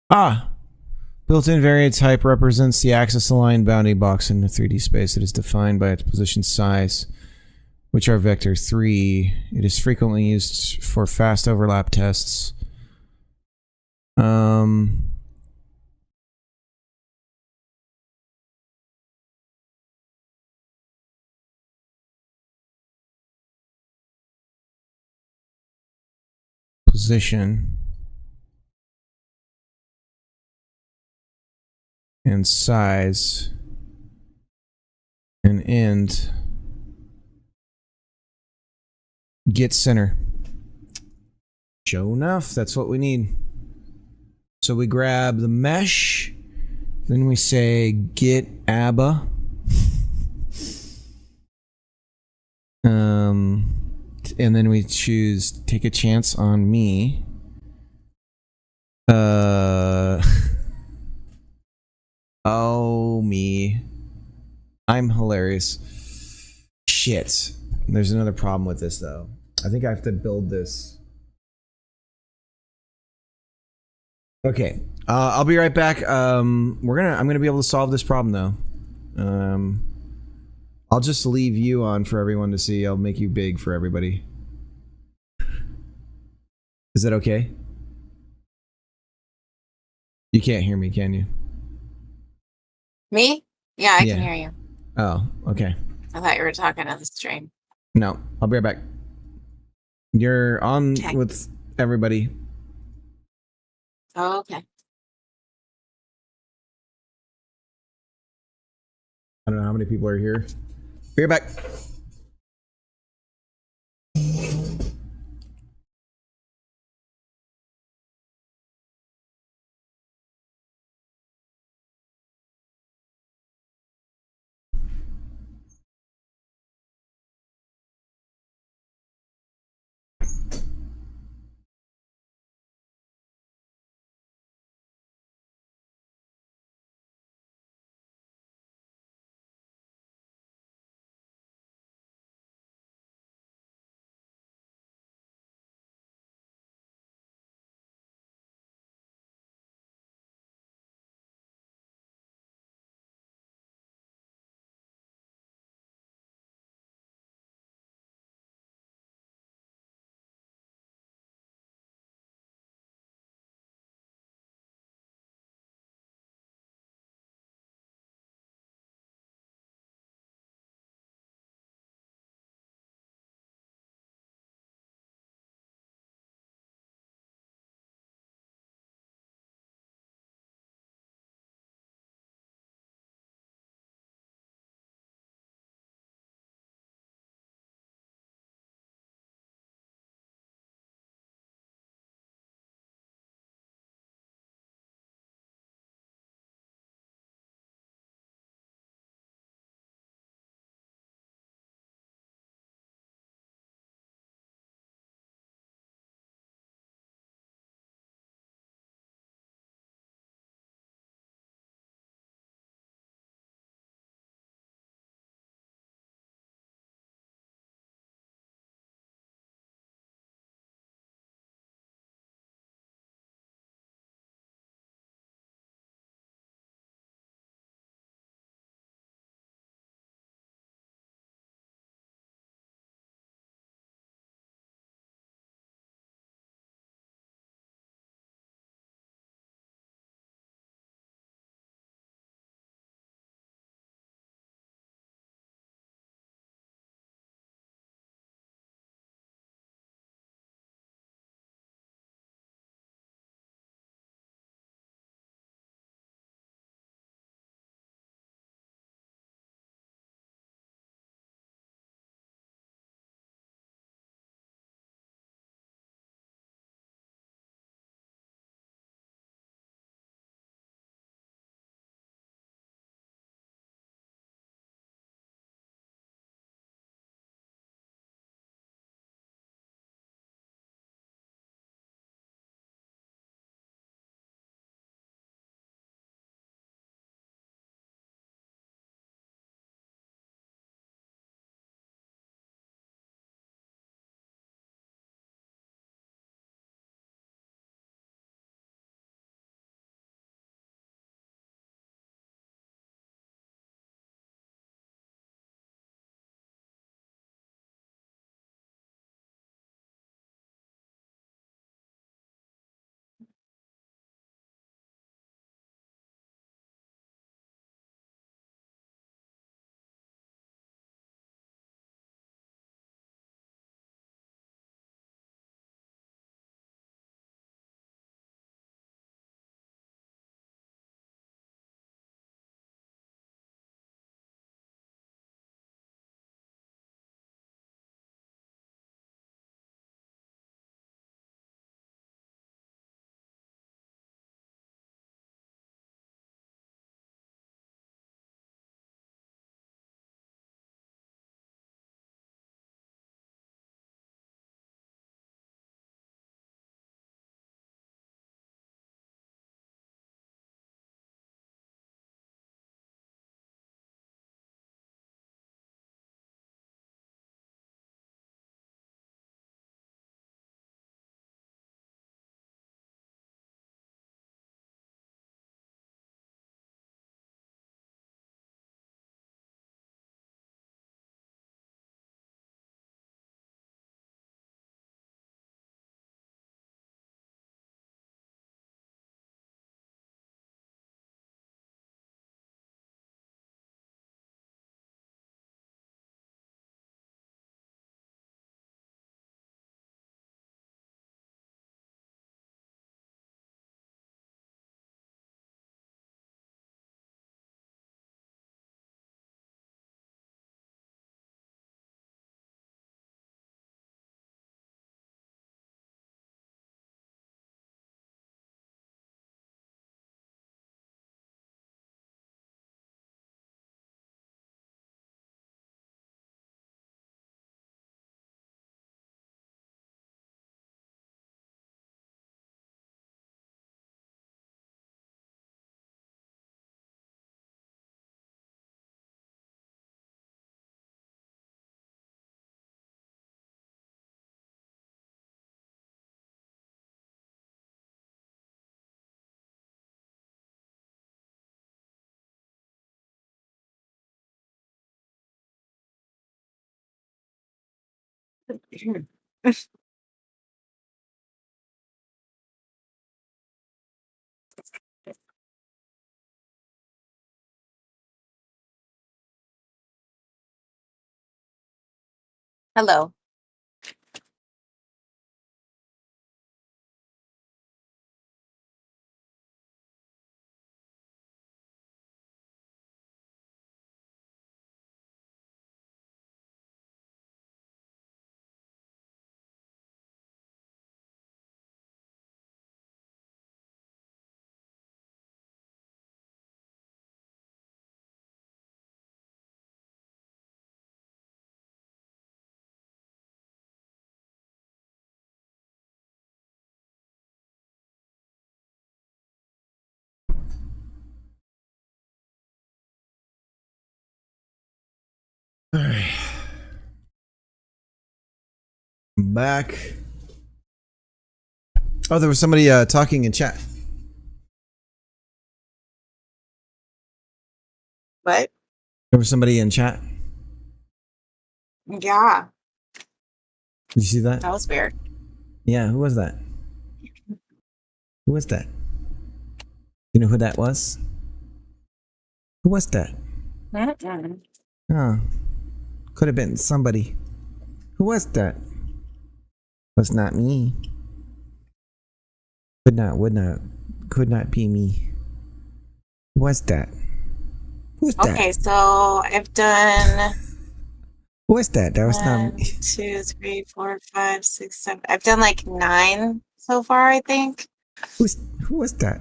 Ah, built-in variant type represents the axis-aligned bounding box in the 3D space. It is defined by its position size, which are vector 3. It is frequently used for fast overlap tests. Position and size and end. Get center. Sure enough, that's what we need. So we grab the mesh, then we say get ABBA. And then we choose take a chance on me. Oh, me. I'm hilarious. Shit. There's another problem with this, though. I think I have to build this. Okay. I'll be right back. I'm gonna be able to solve this problem, though. I'll just leave you on for everyone to see. I'll make you big for everybody. Is that okay? You can't hear me, can you? Me? Yeah, I Yeah. can hear you. Oh, okay. I thought you were talking to the stream. No, I'll be right back. You're on Okay. with everybody. Oh, okay. I don't know how many people are here. Be right back. Hello. All right. I'm back. Oh, there was somebody talking in chat. What? There was somebody in chat. Yeah, Did you see that? that was weird. Yeah, who was that? Who was that? You know who that was? Who was that? Mm-mm. Oh, could have been somebody. Who was that? Was not me. Could not be me. Who was that? Who's that? Okay, so I've done Who was that? That was not 1, me. 2, 3, 4, 5, 6, 7. I've done like 9 so far, I think. Who was that?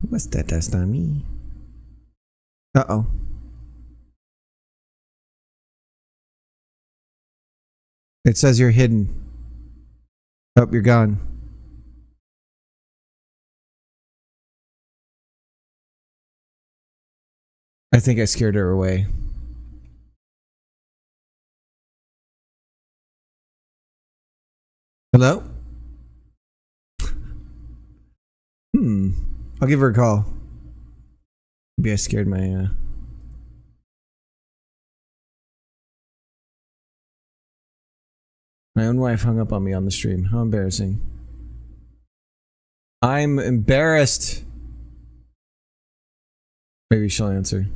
Who was that? That's not me. Uh-oh. It says you're hidden. Oh, you're gone. I think I scared her away. Hello? I'll give her a call. Maybe I scared my my own wife hung up on me on the stream. How embarrassing. I'm embarrassed. Maybe she'll answer.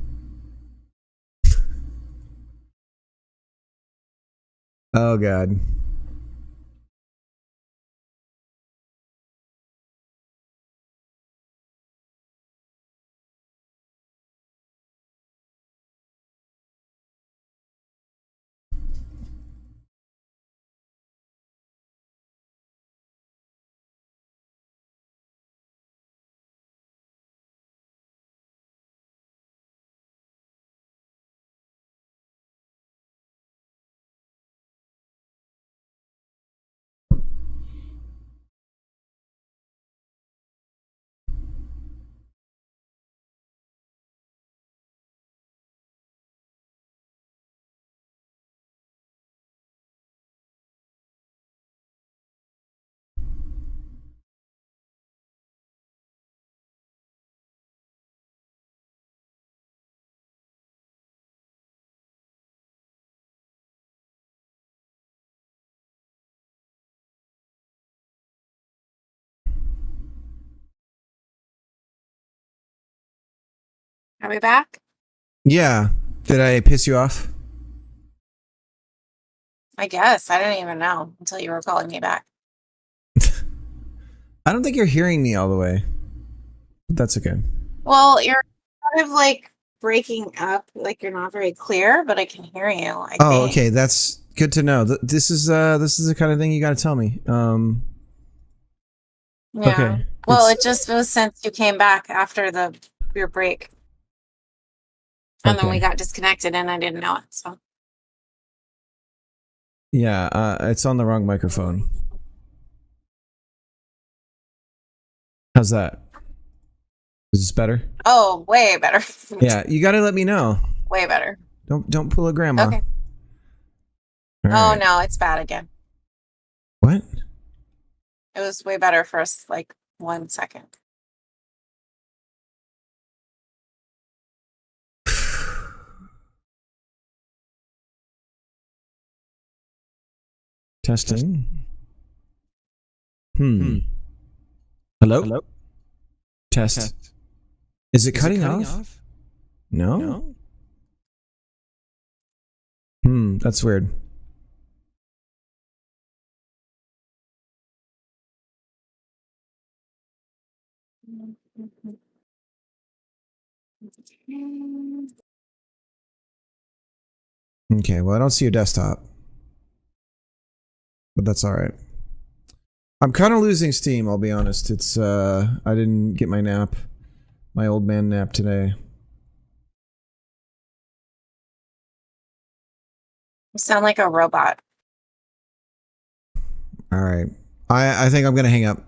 Oh god. Are we back? Yeah. Did I piss you off? I guess. I didn't even know until you were calling me back. I don't think you're hearing me all the way. But that's okay. Well, you're kind of like breaking up, like you're not very clear, but I can hear you, I Oh, think. okay. That's good to know. This is the kind of thing you got to tell me. Yeah. Okay. Well, It's- it just was since you came back after your break. And then we Okay. got disconnected and I didn't know it. So Yeah, it's on the wrong microphone. How's that? Is this better? oh, way better. Yeah, you got to let me know. Way better. Don't pull a grandma. Okay. All Oh right. no, it's bad again. What? It was way better for like 1 second. Testing. Hello? Hello? Test. Is it cutting off? No? That's weird. Okay, well, I don't see your desktop. But that's alright. I'm kind of losing steam, I'll be honest. It's, I didn't get my nap. My old man nap today. You sound like a robot. Alright. I think I'm gonna hang up.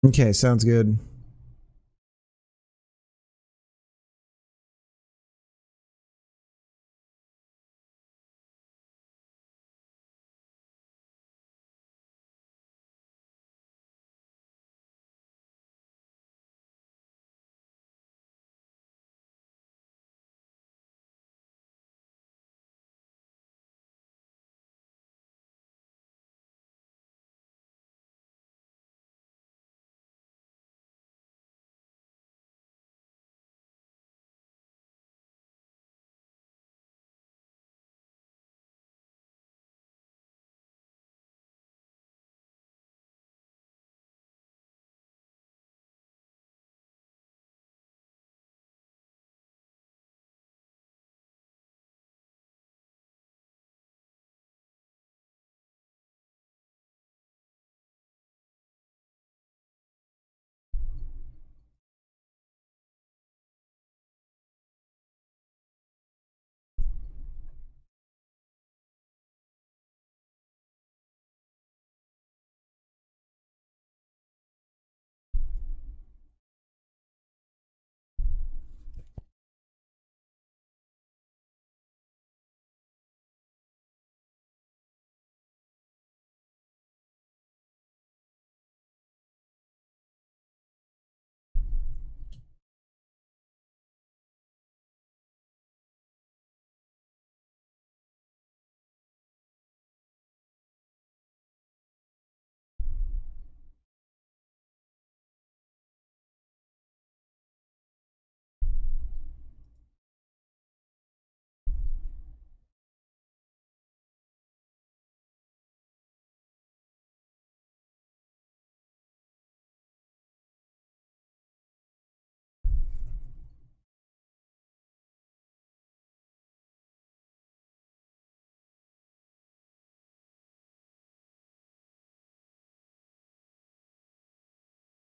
Okay, sounds good.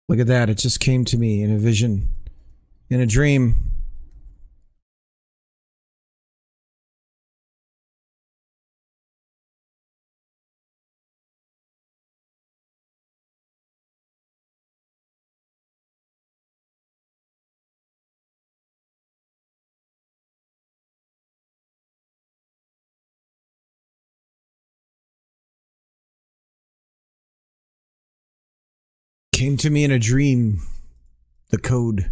Look at that, it just came to me in a vision. In a dream. Came to me in a dream. The code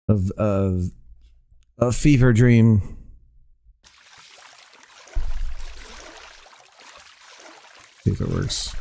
of a fever dream. See if it works.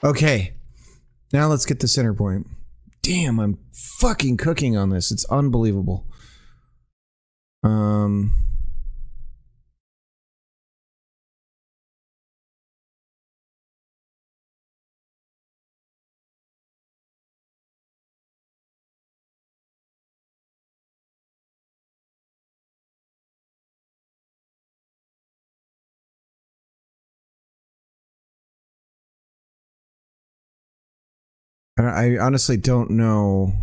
Okay. Now let's get the center point. Damn, I'm fucking cooking on this. It's unbelievable. I honestly don't know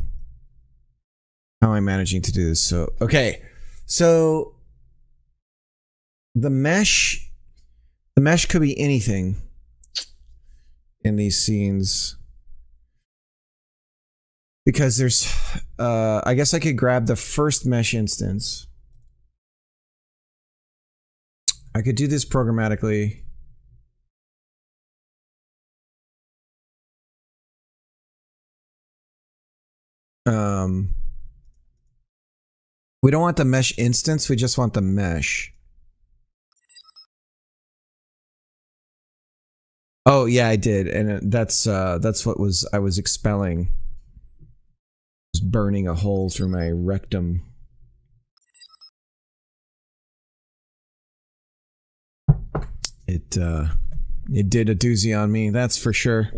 how I'm managing to do this. So, okay. So the mesh could be anything in these scenes. Because there's I guess I could grab the first mesh instance. I could do this programmatically. We don't want the mesh instance, we just want the mesh. Oh yeah, I did, and that's what I was expelling. I was burning a hole through my rectum. It did a doozy on me, that's for sure.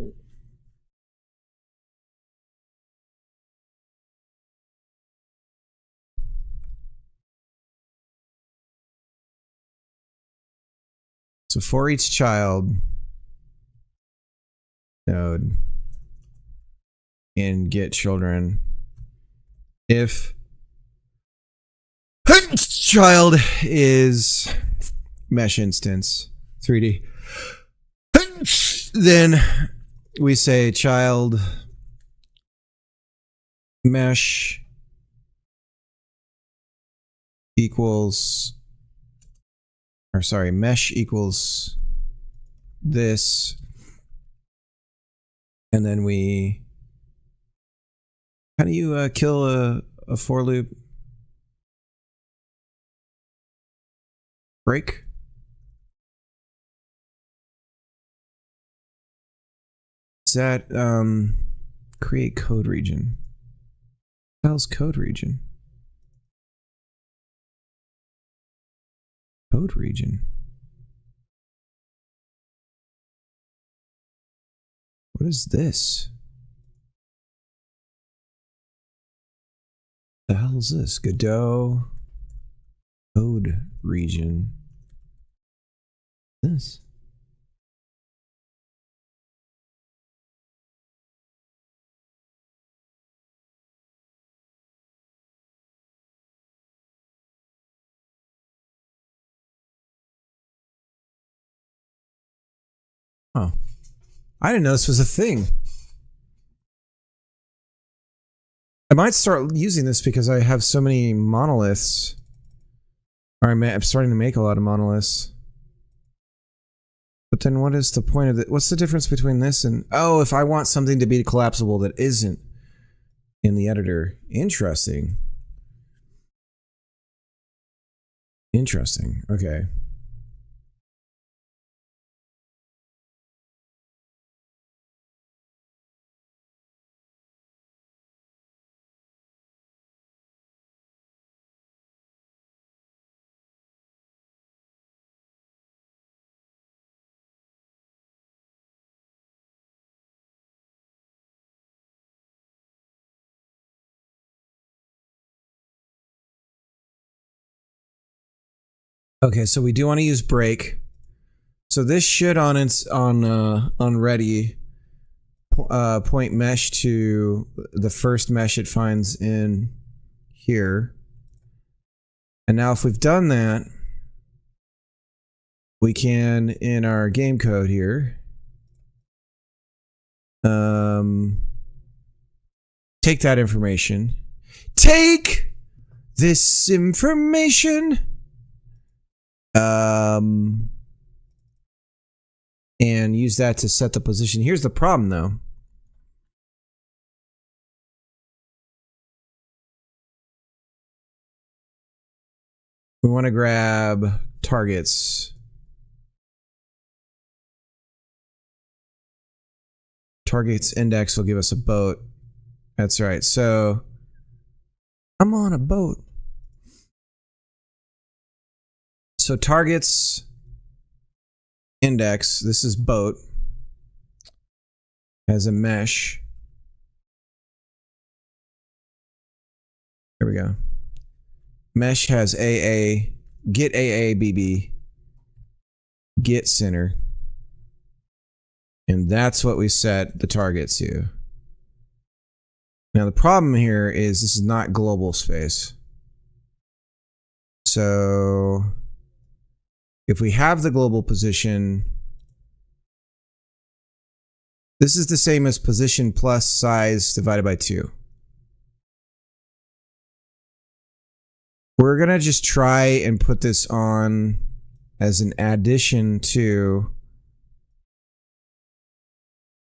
So for each child node in get children, if child is mesh instance 3D, then we say child mesh equals, or sorry, mesh equals this, and then we, how do you kill a for loop? Break? Is that create code region? What the hell's code region? Code region. What is this? The hell is this? Godot code region. This. Oh. I didn't know this was a thing. I might start using this because I have so many monoliths. Or I'm starting to make a lot of monoliths. But then what is the point of it? What's the difference between this and... Oh, if I want something to be collapsible that isn't in the editor. Interesting. Interesting. Okay. Okay, so we do want to use break. So this should on ready point mesh to the first mesh it finds in here. And now if we've done that, we can, in our game code here, take that information. Take this information. And use that to set the position. Here's the problem though. We want to grab targets. Target's index will give us a boat. That's right. So I'm on a boat. So target's index, this is boat, has a mesh. Here we go. Mesh has AA, get AA, BB, get center. And that's what we set the target to. Now the problem here is this is not global space. So if we have the global position, this is the same as position plus size divided by 2. We're going to just try and put this on as an addition to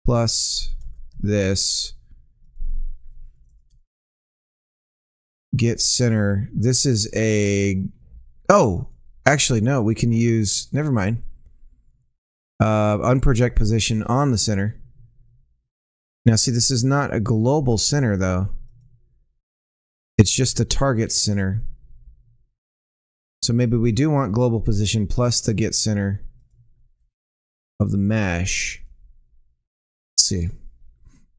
plus this get center. This is a, oh, actually no, we can use, never mind. Unproject position on the center. Now see, this is not a global center though. It's just a target center. So maybe we do want global position plus the get center of the mesh. Let's see.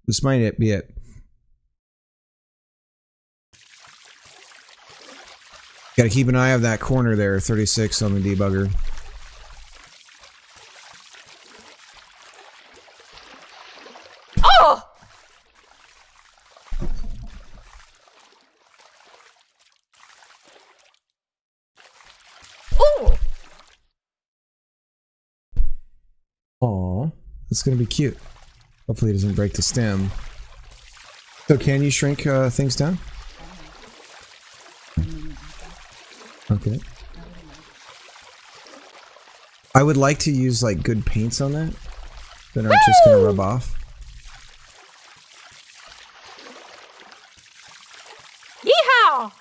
This might be it. Got to keep an eye on that corner there, 36 on the debugger. Oh! Ooh! Aw, that's gonna be cute. Hopefully it doesn't break the stem. So can you shrink things down? Okay. I would like to use like good paints on that that aren't just gonna rub off. Yeehaw!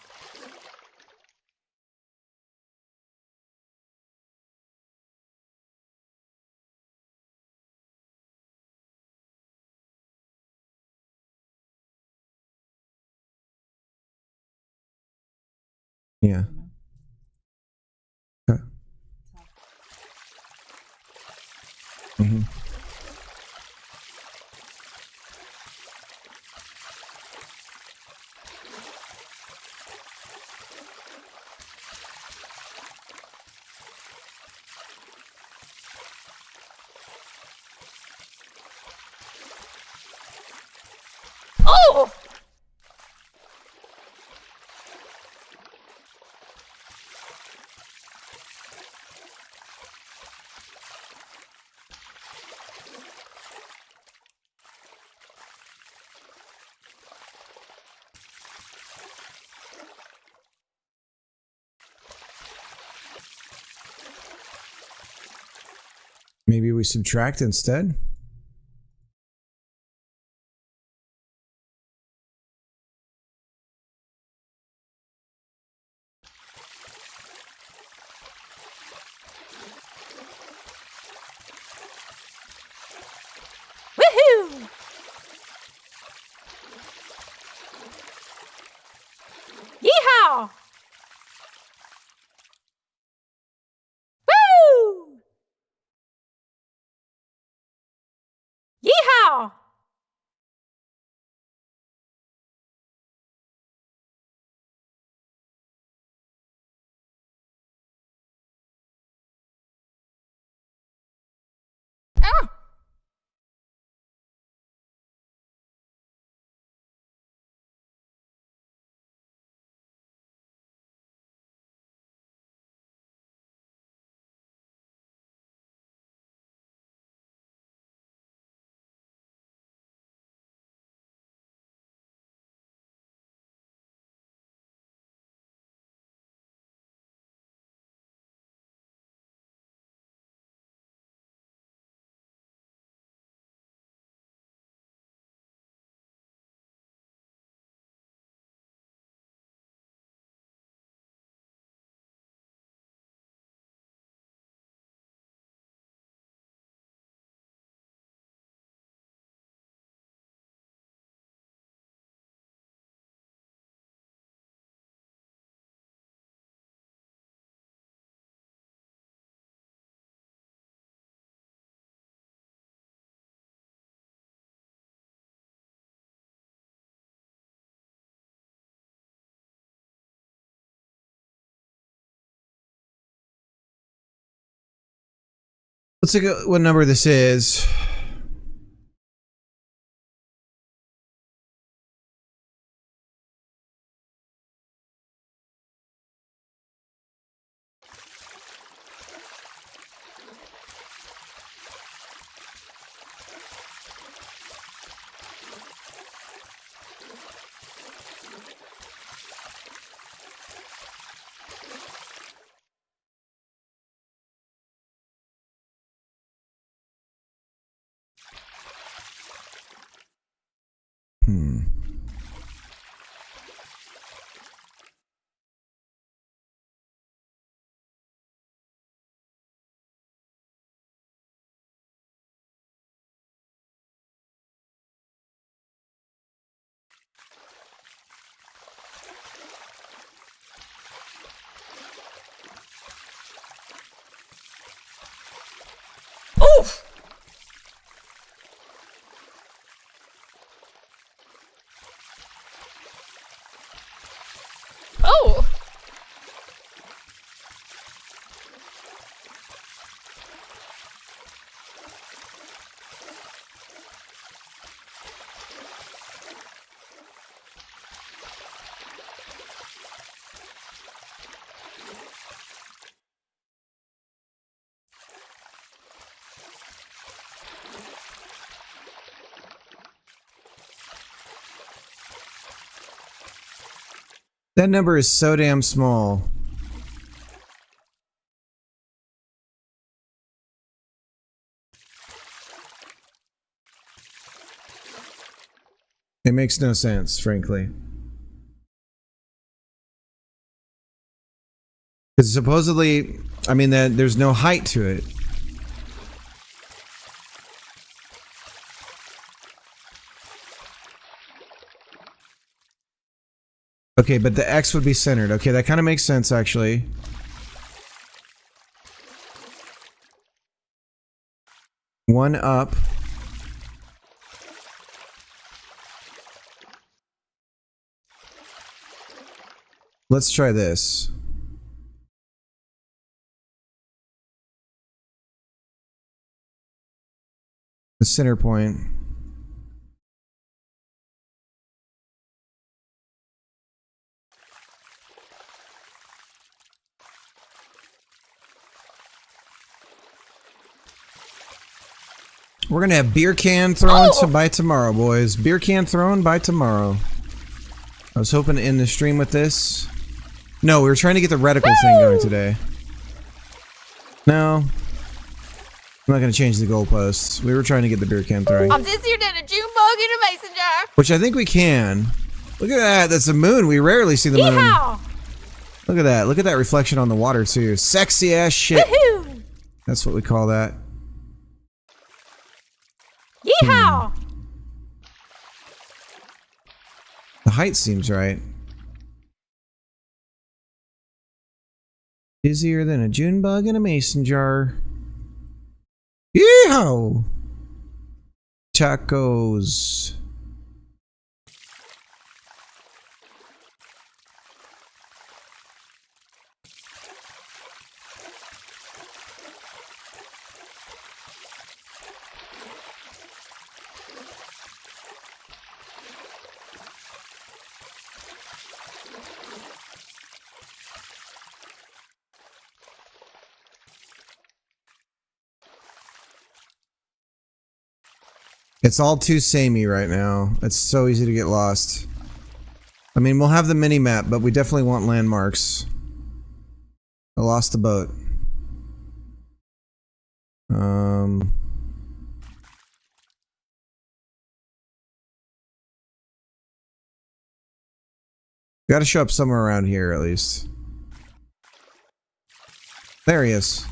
Yeah. Okay. Mm-hmm. Oh! Maybe we subtract instead? Woohoo! Yeehaw! Let's look at what number this is. Oh! Oh! That number is so damn small. It makes no sense, frankly. Because supposedly, I mean, that there's no height to it. Okay, but the X would be centered. Okay, that kind of makes sense, actually. One up. Let's try this. The center point. We're gonna have beer can thrown by tomorrow, boys. Beer can thrown by tomorrow. I was hoping to end the stream with this. No, we were trying to get the reticle thing going today. No. I'm not gonna change the goalposts. We were trying to get the beer can throwing. I'm dizzier than a June bug in a mason jar. Which I think we can. Look at that. That's the moon. We rarely see the moon. Yeehaw! Look at that. Look at that reflection on the water, too. Sexy ass shit. Woohoo! That's what we call that. Yeehaw! The height seems right. Busier than a June bug in a mason jar. Yeehaw! Tacos. It's all too samey right now. It's so easy to get lost. I mean, we'll have the mini map, but we definitely want landmarks. I lost the boat. Gotta show up somewhere around here at least. There he is.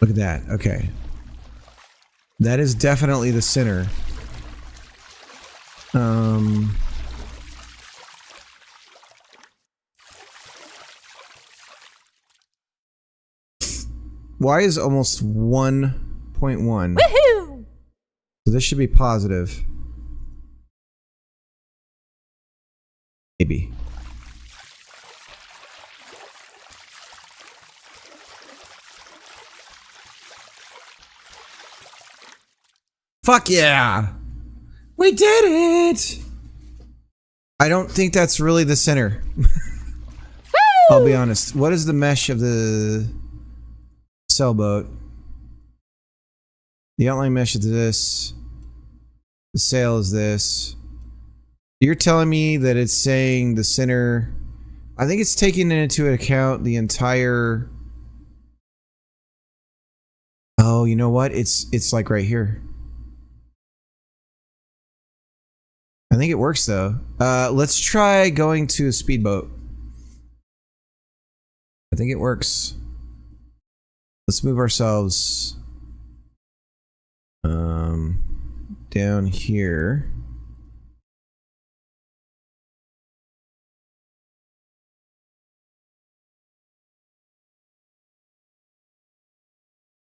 Look at that. Okay. That is definitely the center. Y is almost 1.1. Woohoo! So this should be positive. Maybe. Fuck yeah! We did it! I don't think that's really the center. I'll be honest. What is the mesh of the sailboat? The outline mesh is this. The sail is this. You're telling me that it's saying the center... I think it's taking into account the entire... Oh, you know what? It's like right here. I think it works though. Let's try going to a speedboat. I think it works. Let's move ourselves down here.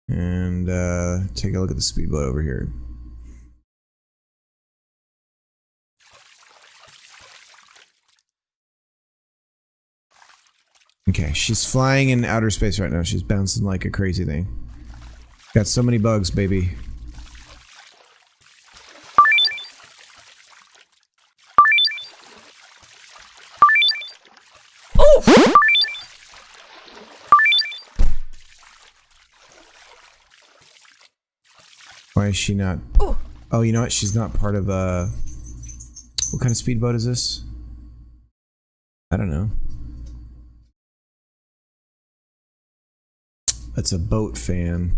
And take a look at the speedboat over here. Okay, she's flying in outer space right now. She's bouncing like a crazy thing. Got so many bugs, baby. Oof! Why is she not? Ooh. Oh, you know what? She's not part of what kind of speedboat is this? I don't know. That's a boat fan.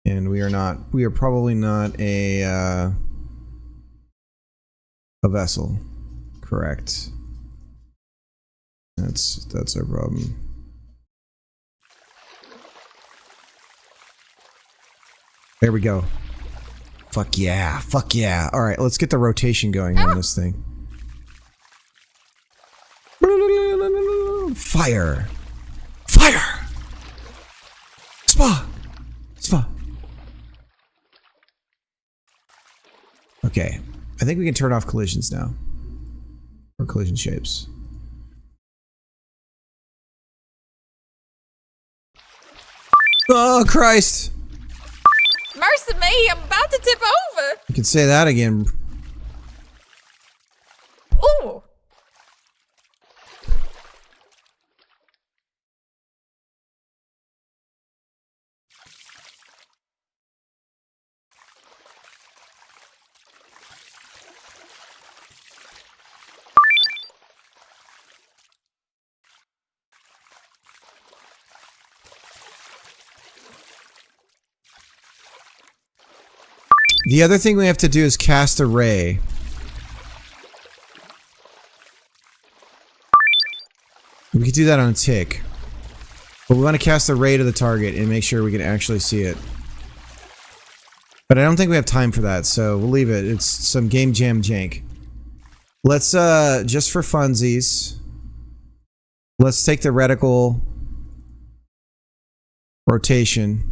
And we are probably not a vessel. Correct. That's our problem. There we go. Fuck yeah. Fuck yeah. Alright, let's get the rotation going on this thing. Fire! Fire! Spa! Spa! Okay. I think we can turn off collisions now. Or collision shapes. Oh, Christ! Mercy me, I'm about to tip over. You can say that again. Ooh. The other thing we have to do is cast a ray. We could do that on a tick. But we want to cast a ray to the target and make sure we can actually see it. But I don't think we have time for that, so we'll leave it. It's some game jam jank. Let's, just for funsies, let's take the reticle rotation.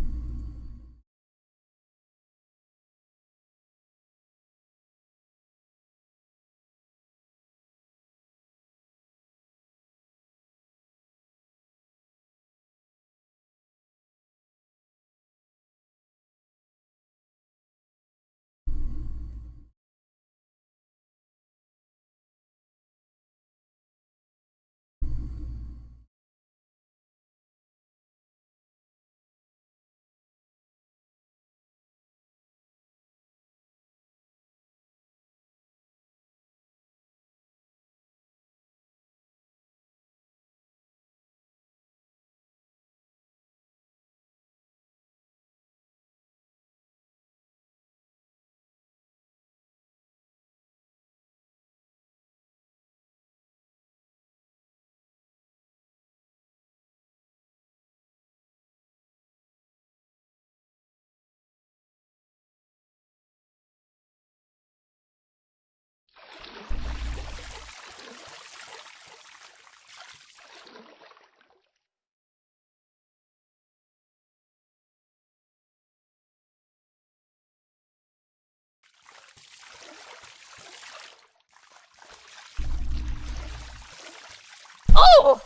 Oh!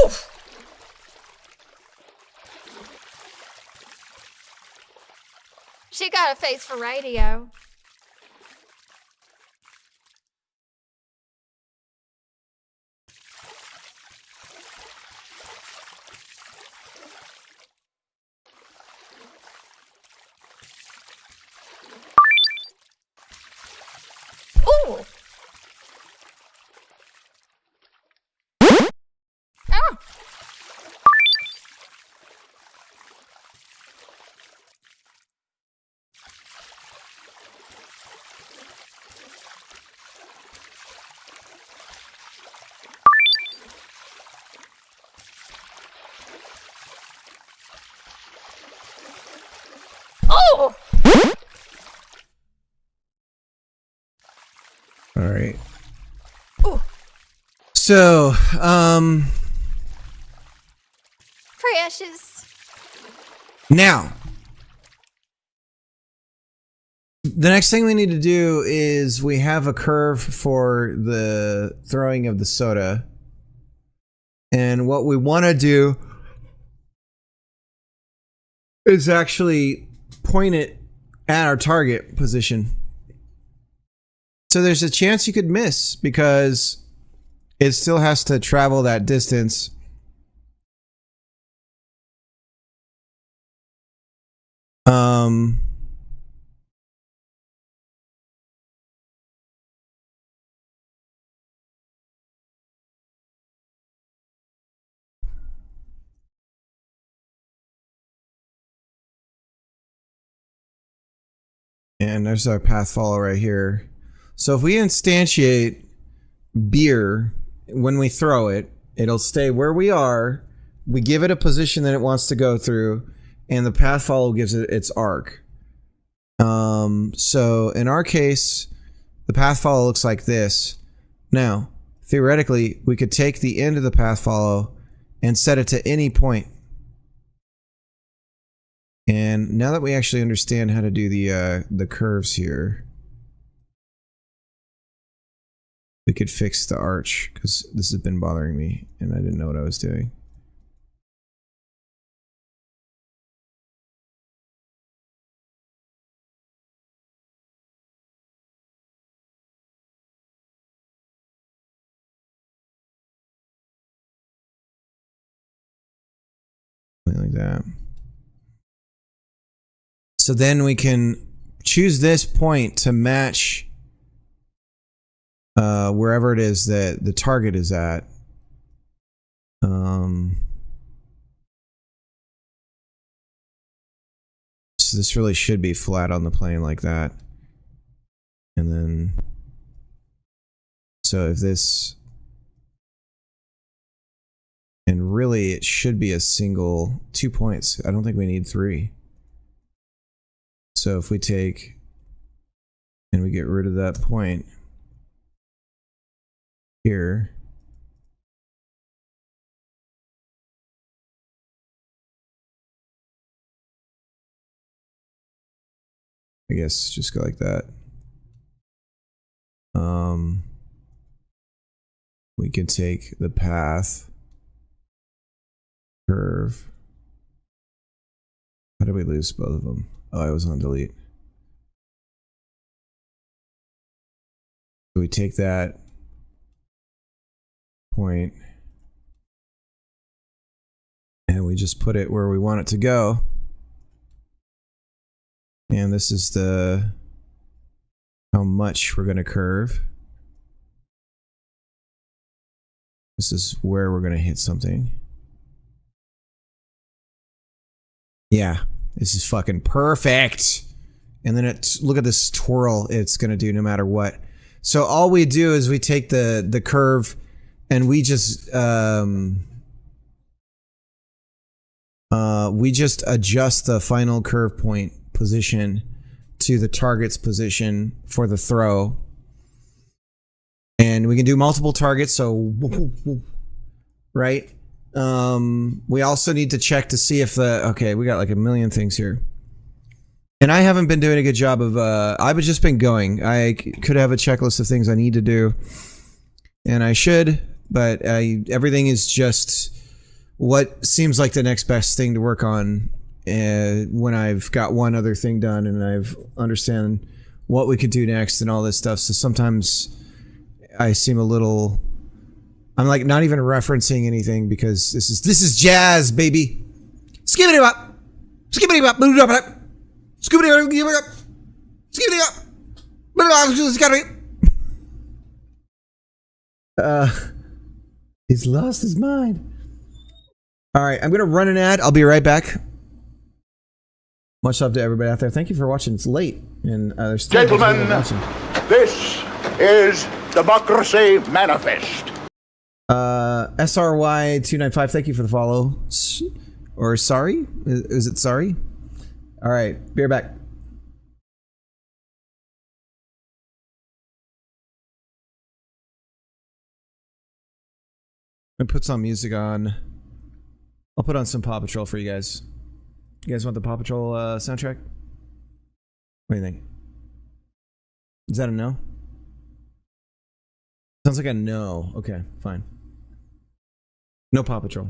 Oof! She got a face for radio. Ooh! Ah! Oh! All right. Ooh! So, Precious. now the next thing we need to do is we have a curve for the throwing of the soda. And what we want to do is actually point it at our target position. So there's a chance you could miss because it still has to travel that distance. And there's our path follow right here. So if we instantiate beer when we throw it, it'll stay where we are. We give it a position that it wants to go through, and the path follow gives it its arc. So in our case, the path follow looks like this. Now, theoretically, we could take the end of the path follow and set it to any point. And now that we actually understand how to do the curves here, we could fix the arch, because this has been bothering me and I didn't know what I was doing. Like that. So then we can choose this point to match wherever it is that the target is at. So this really should be flat on the plane like that. And then, so if this, and really it should be a single 2 points. I don't think we need 3. So if we take and we get rid of that point here, I guess just go like that. We could take the path curve. How did we lose both of them? Oh, I was on delete. So we take that point and we just put it where we want it to go. And this is the how much we're going to curve. This is where we're going to hit something. Yeah, This is fucking perfect. And then look at this twirl it's going to do no matter what. So all we do is we take the curve and we just adjust the final curve point position to the target's position for the throw. And we can do multiple targets, so right? We also need to check to see if okay, we got like a million things here. And I haven't been doing a good job of, I've just been going. I could have a checklist of things I need to do, and I should, but everything is just what seems like the next best thing to work on when I've got one other thing done and I've understand what we could do next and all this stuff. So sometimes I seem a little, I'm like not even referencing anything because this is jazz, baby. Skibbity bop, skibbity bop, boop bop, skibbity bop, skibbity bop, skibbity bop. He's lost his mind. All right, I'm gonna run an ad. I'll be right back. Much love to everybody out there. Thank you for watching. It's late, and there's still Gentlemen, watching. this is Democracy Manifest. SRY295, thank you for the follow. Or sorry? Is it sorry? All right, be right back. I put some music on. I'll put on some Paw Patrol for you guys. You guys want the Paw Patrol soundtrack? What do you think? Is that a no? Sounds like a no. Okay, fine. No Paw Patrol.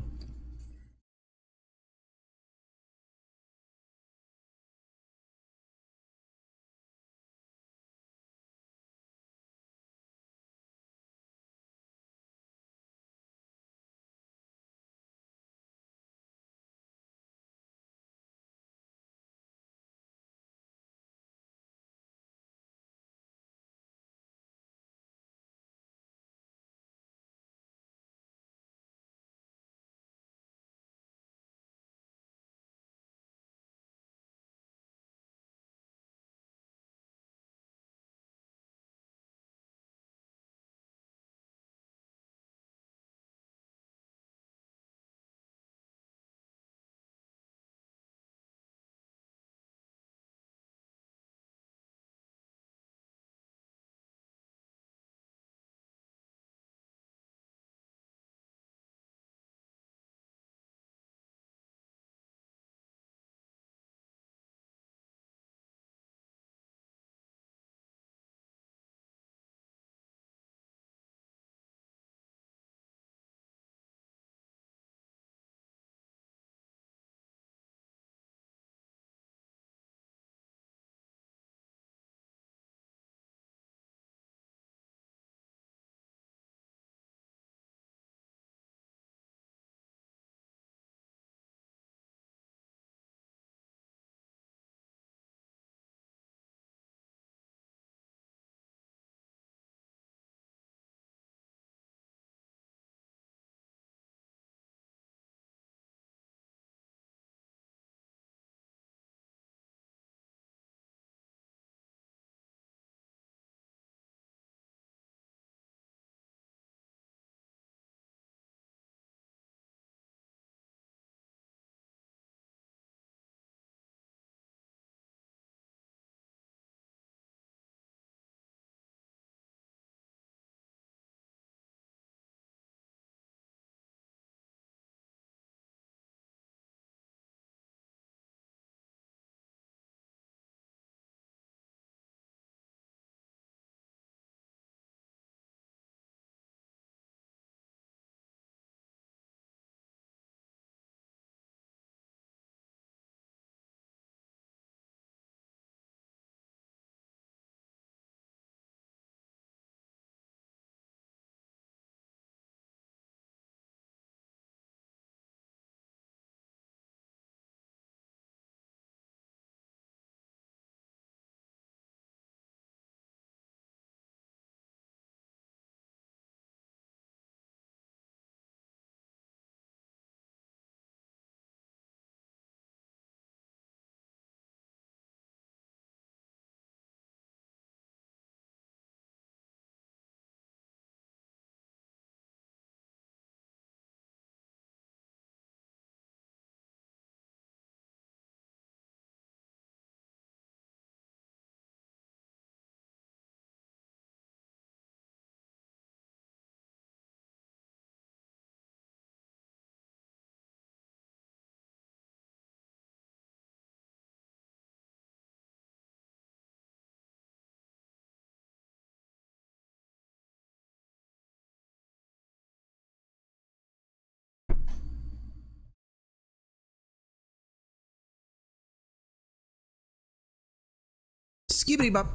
Skibbity bop.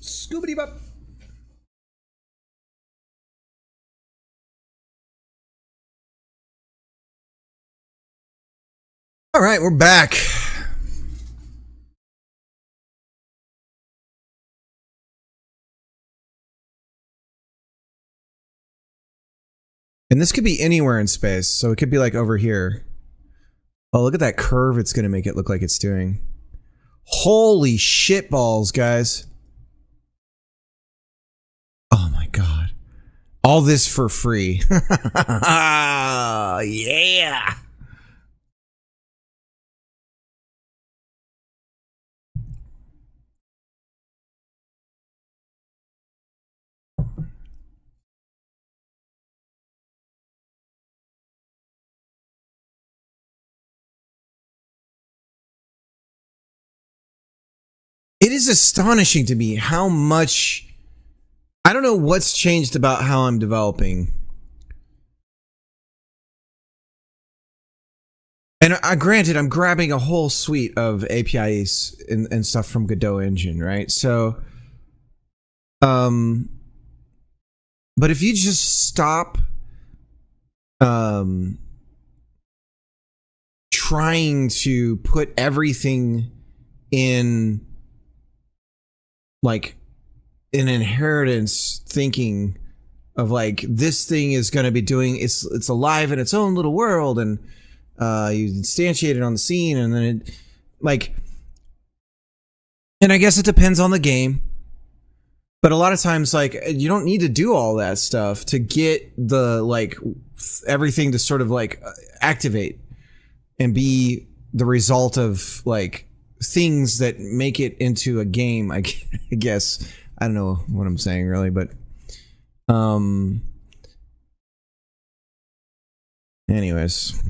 Scoobity bop. All right, we're back. And this could be anywhere in space, so it could be like over here. Oh, look at that curve it's going to make it look like it's doing. Holy shit balls, guys. Oh my god. All this for free. Yeah. It is astonishing to me how much... I don't know what's changed about how I'm developing. And granted, I'm grabbing a whole suite of APIs and stuff from Godot Engine, right? So, but if you just stop trying to put everything in like an inheritance thinking of like this thing is going to be doing it's alive in its own little world, and you instantiate it on the scene, and then it like, and I guess it depends on the game, but a lot of times like you don't need to do all that stuff to get the like everything to sort of like activate and be the result of like things that make it into a game. I guess I don't know what I'm saying really, but anyways,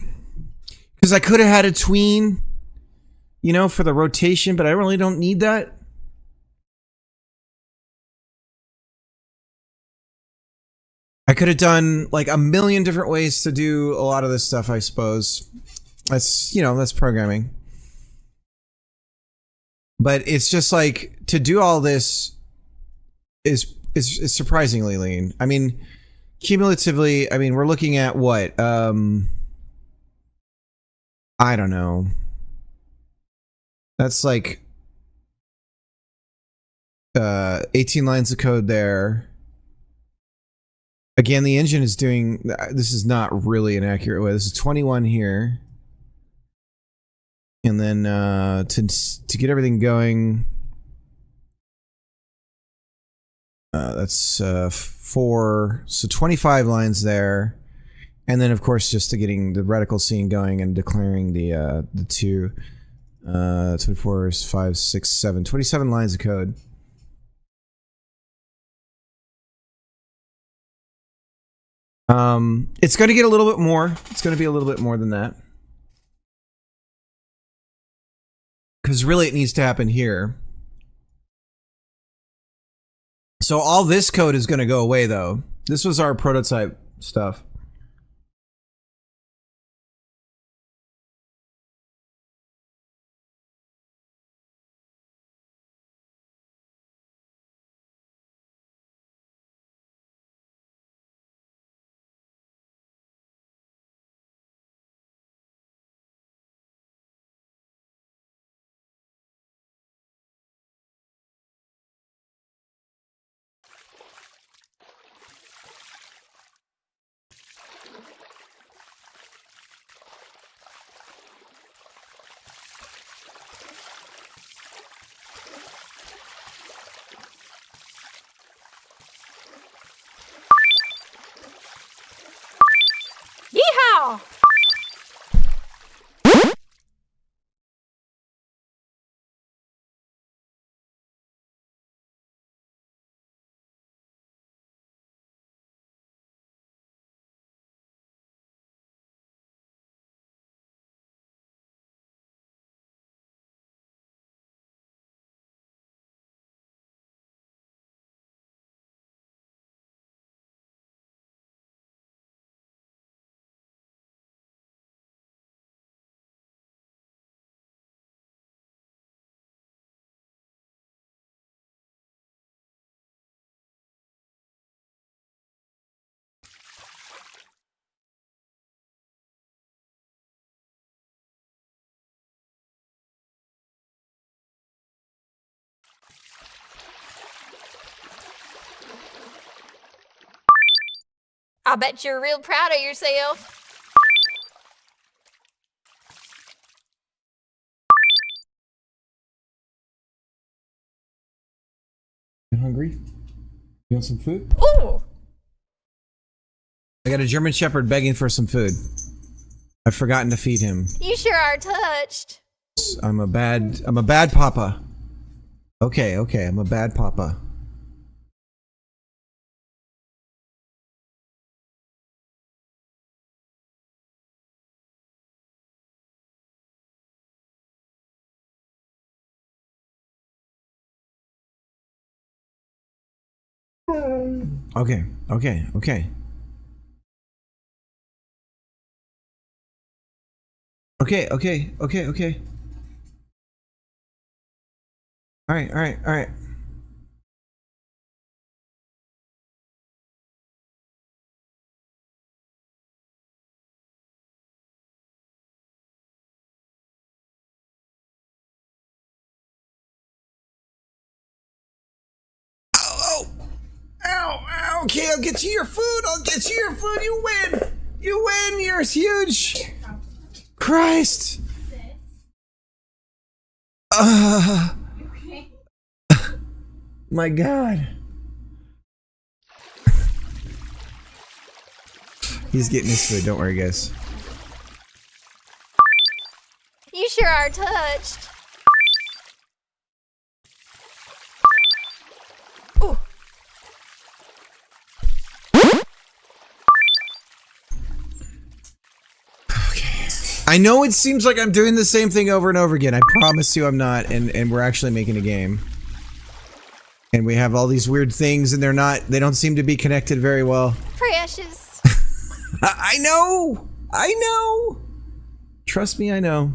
because I could have had a tween, you know, for the rotation, but I really don't need that. I could have done like a million different ways to do a lot of this stuff, I suppose. That's, you know, that's programming. But it's just like to do all this is surprisingly lean. I mean, cumulatively, I mean, we're looking at what? I don't know. That's like 18 lines of code there. Again, the engine is doing, this is not really an accurate way. This is 21 here. And then to get everything going, that's 4, so 25 lines there. And then of course just to getting the reticle scene going and declaring the 2, 24, 5, 6, 7, 27 lines of code. It's going to get a little bit more. It's going to be a little bit more than that. Because really it needs to happen here. So all this code is going to go away though. This was our prototype stuff. I bet you're real proud of yourself. You hungry? You want some food? Ooh. I got a German Shepherd begging for some food. I've forgotten to feed him. You sure are touched. I'm a bad papa. Okay, I'm a bad papa. Okay. Okay. All right. Ow. Okay, I'll get you your food. You win. You're huge. Christ. My God. He's getting his food. Don't worry, guys. You sure are touched. Ooh. I know it seems like I'm doing the same thing over and over again. I promise you I'm not, and we're actually making a game. And we have all these weird things, and they don't seem to be connected very well. Precious. I know! Trust me, I know.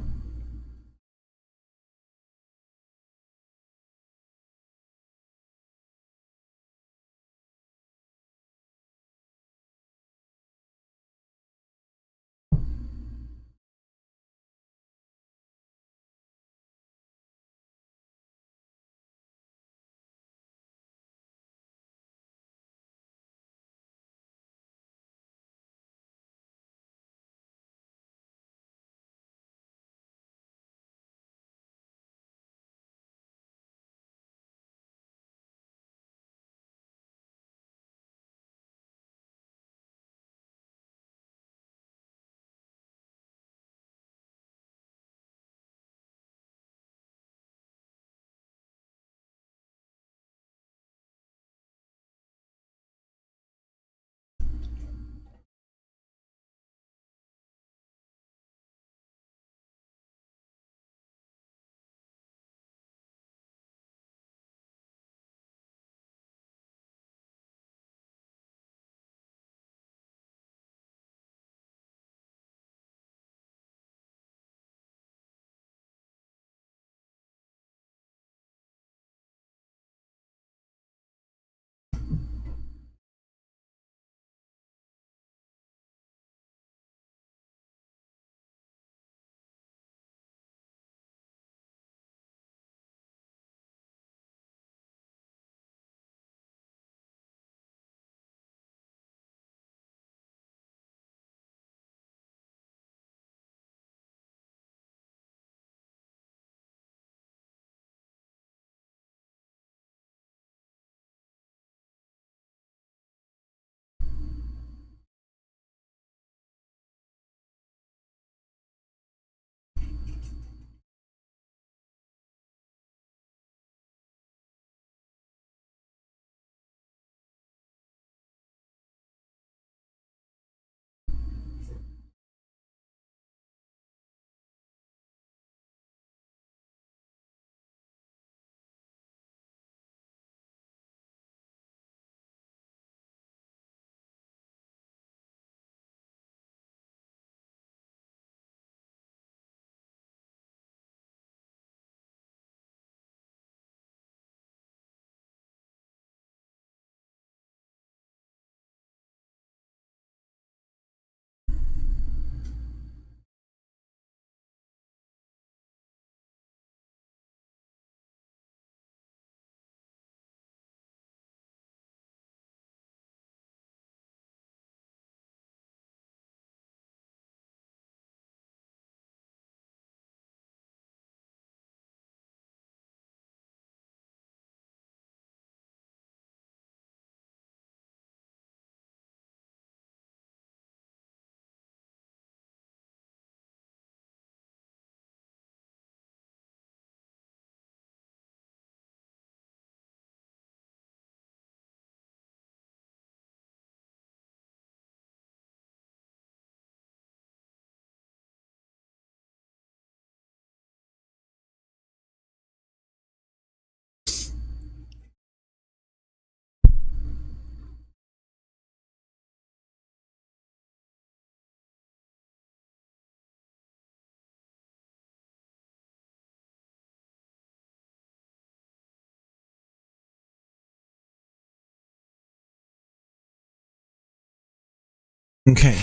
Okay.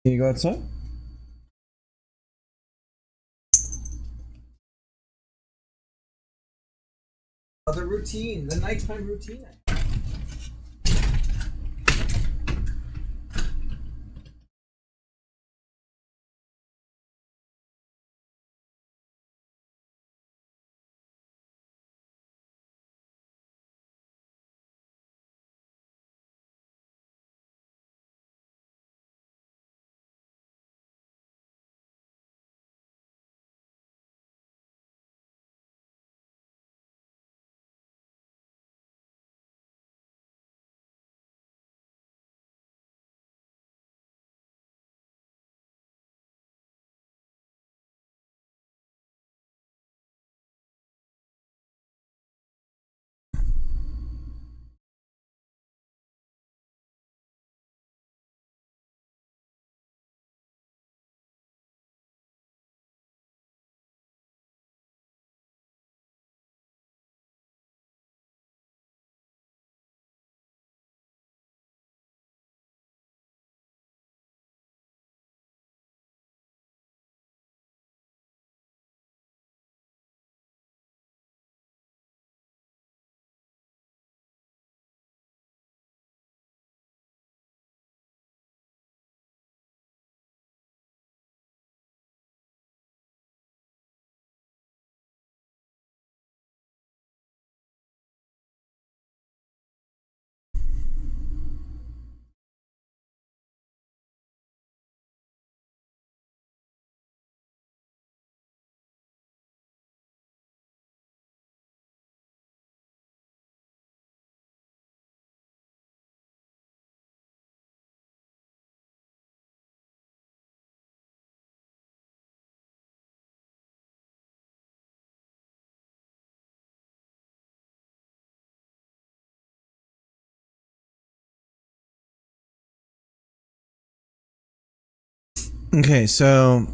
Can you go outside? The routine, the nighttime routine. Okay, so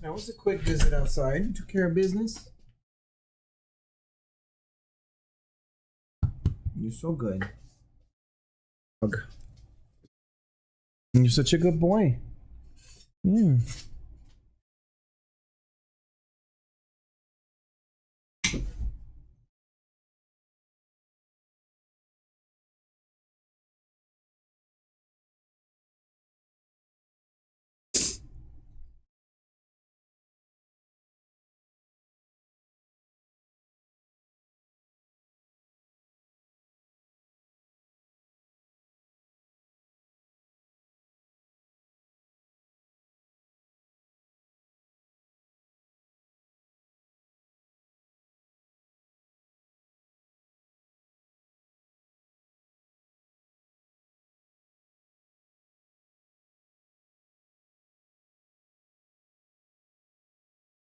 That was a quick visit outside. Took care of business. You're so good. You're such a good boy. Yeah.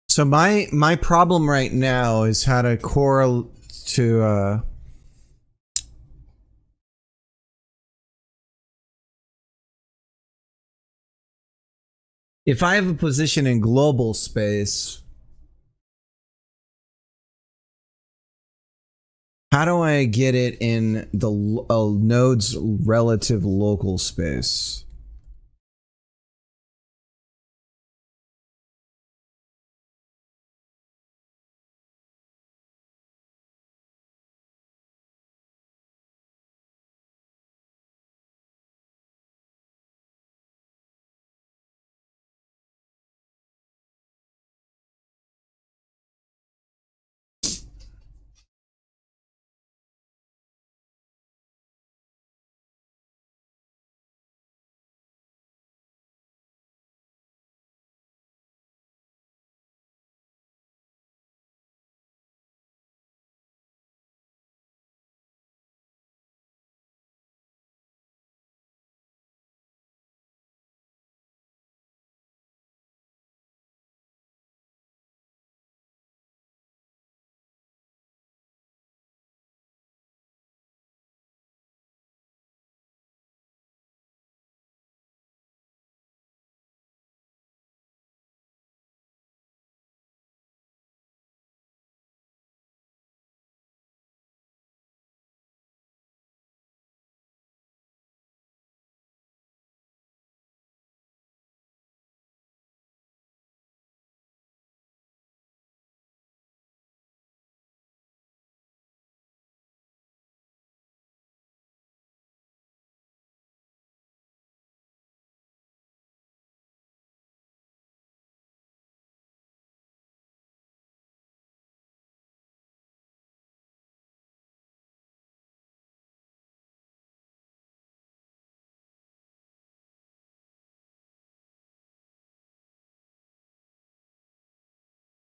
So my problem right now is how to correlate to if I have a position in global space, how do I get it in the node's relative local space?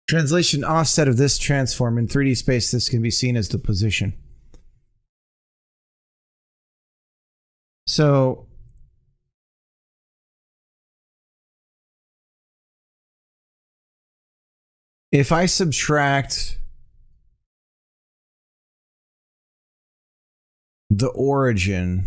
Translation offset of this transform in 3D space. This can be seen as the position. So if I subtract the origin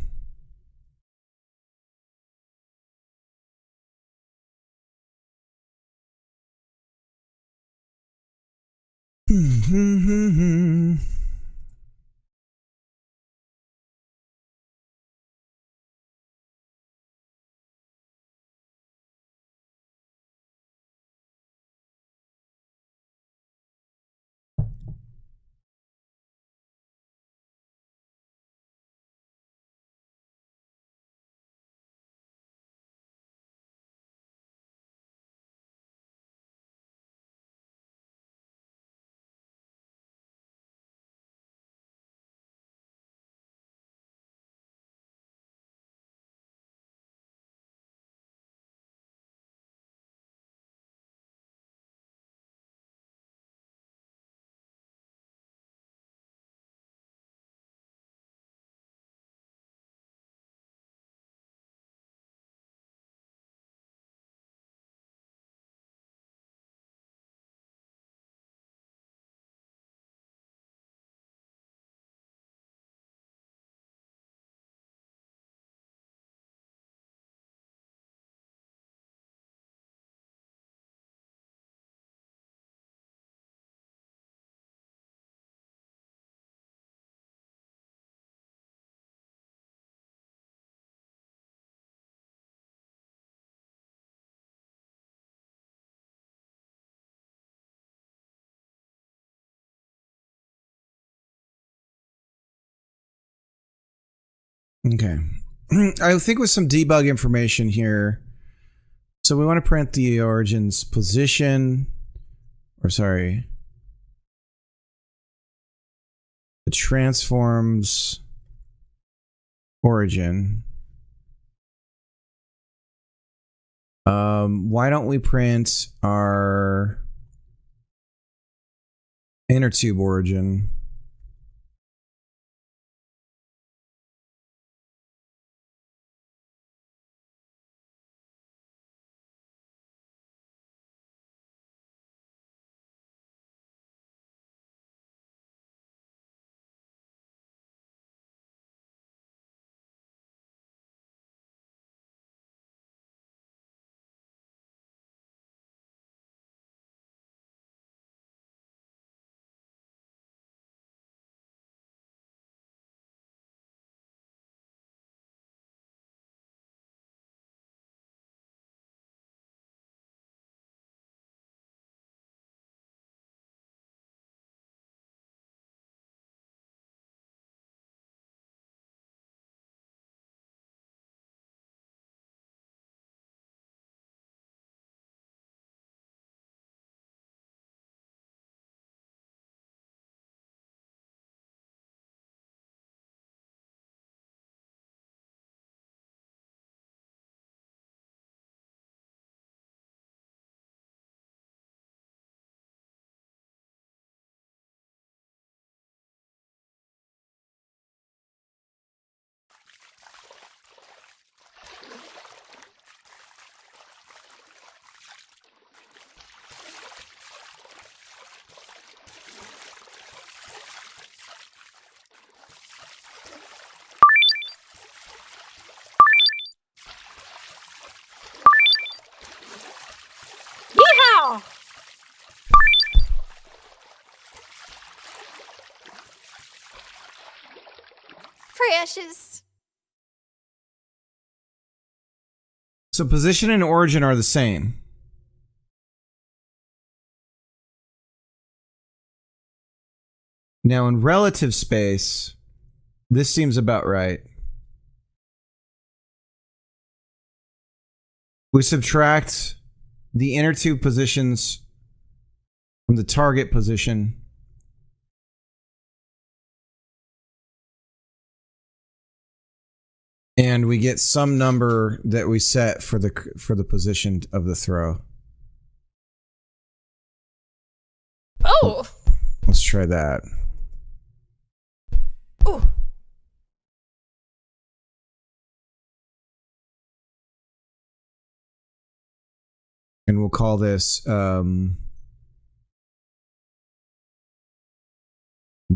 Okay. I think with some debug information here. So we want to print the origin's position, or sorry, the transform's origin. Why don't we print our inner tube origin? Yeehaw! Precious. So position and origin are the same. Now in relative space, this seems about right. We subtract the inner tube positions from the target position. And we get some number that we set for the position of the throw. Oh. Let's try that. Ooh. And we'll call this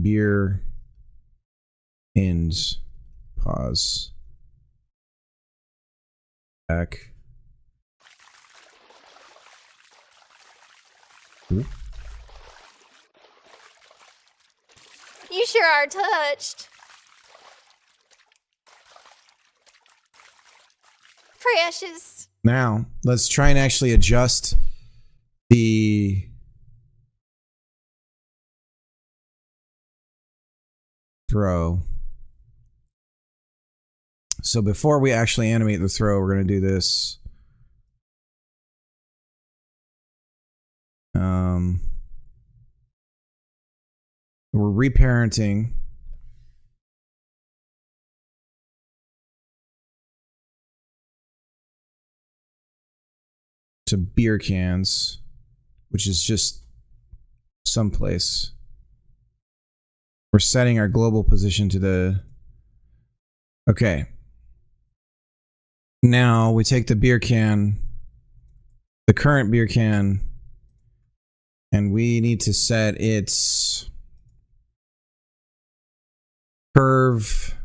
beer ends. Pause. Back. Ooh. You sure are touched. Precious. Now, let's try and actually adjust the throw. So before we actually animate the throw, we're going to do this. We're reparenting. To beer cans, which is just someplace. We're setting our global position to the... Okay. Now we take the beer can, the current beer can, and we need to set its curve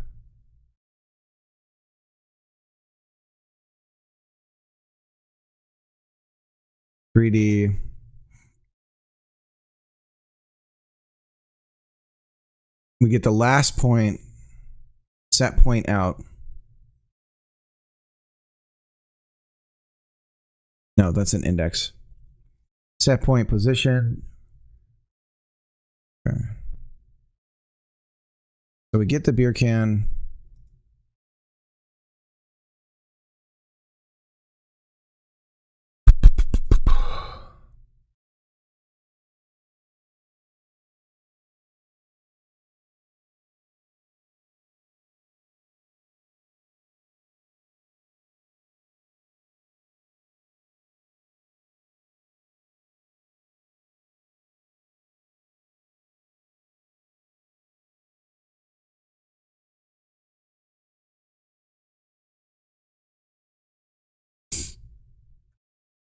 (3D). We get the last point, set point out. No, that's an index. Set point position. Okay. So we get the beer can.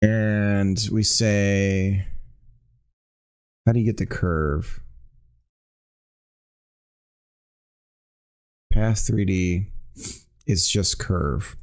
And we say, how do you get the curve? Path 3D is just curve.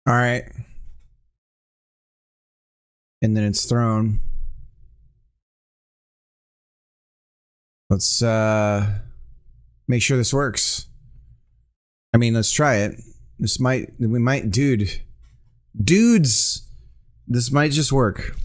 All right. And then it's thrown. Let's make sure this works. I mean, let's try it. Dudes, this might just work.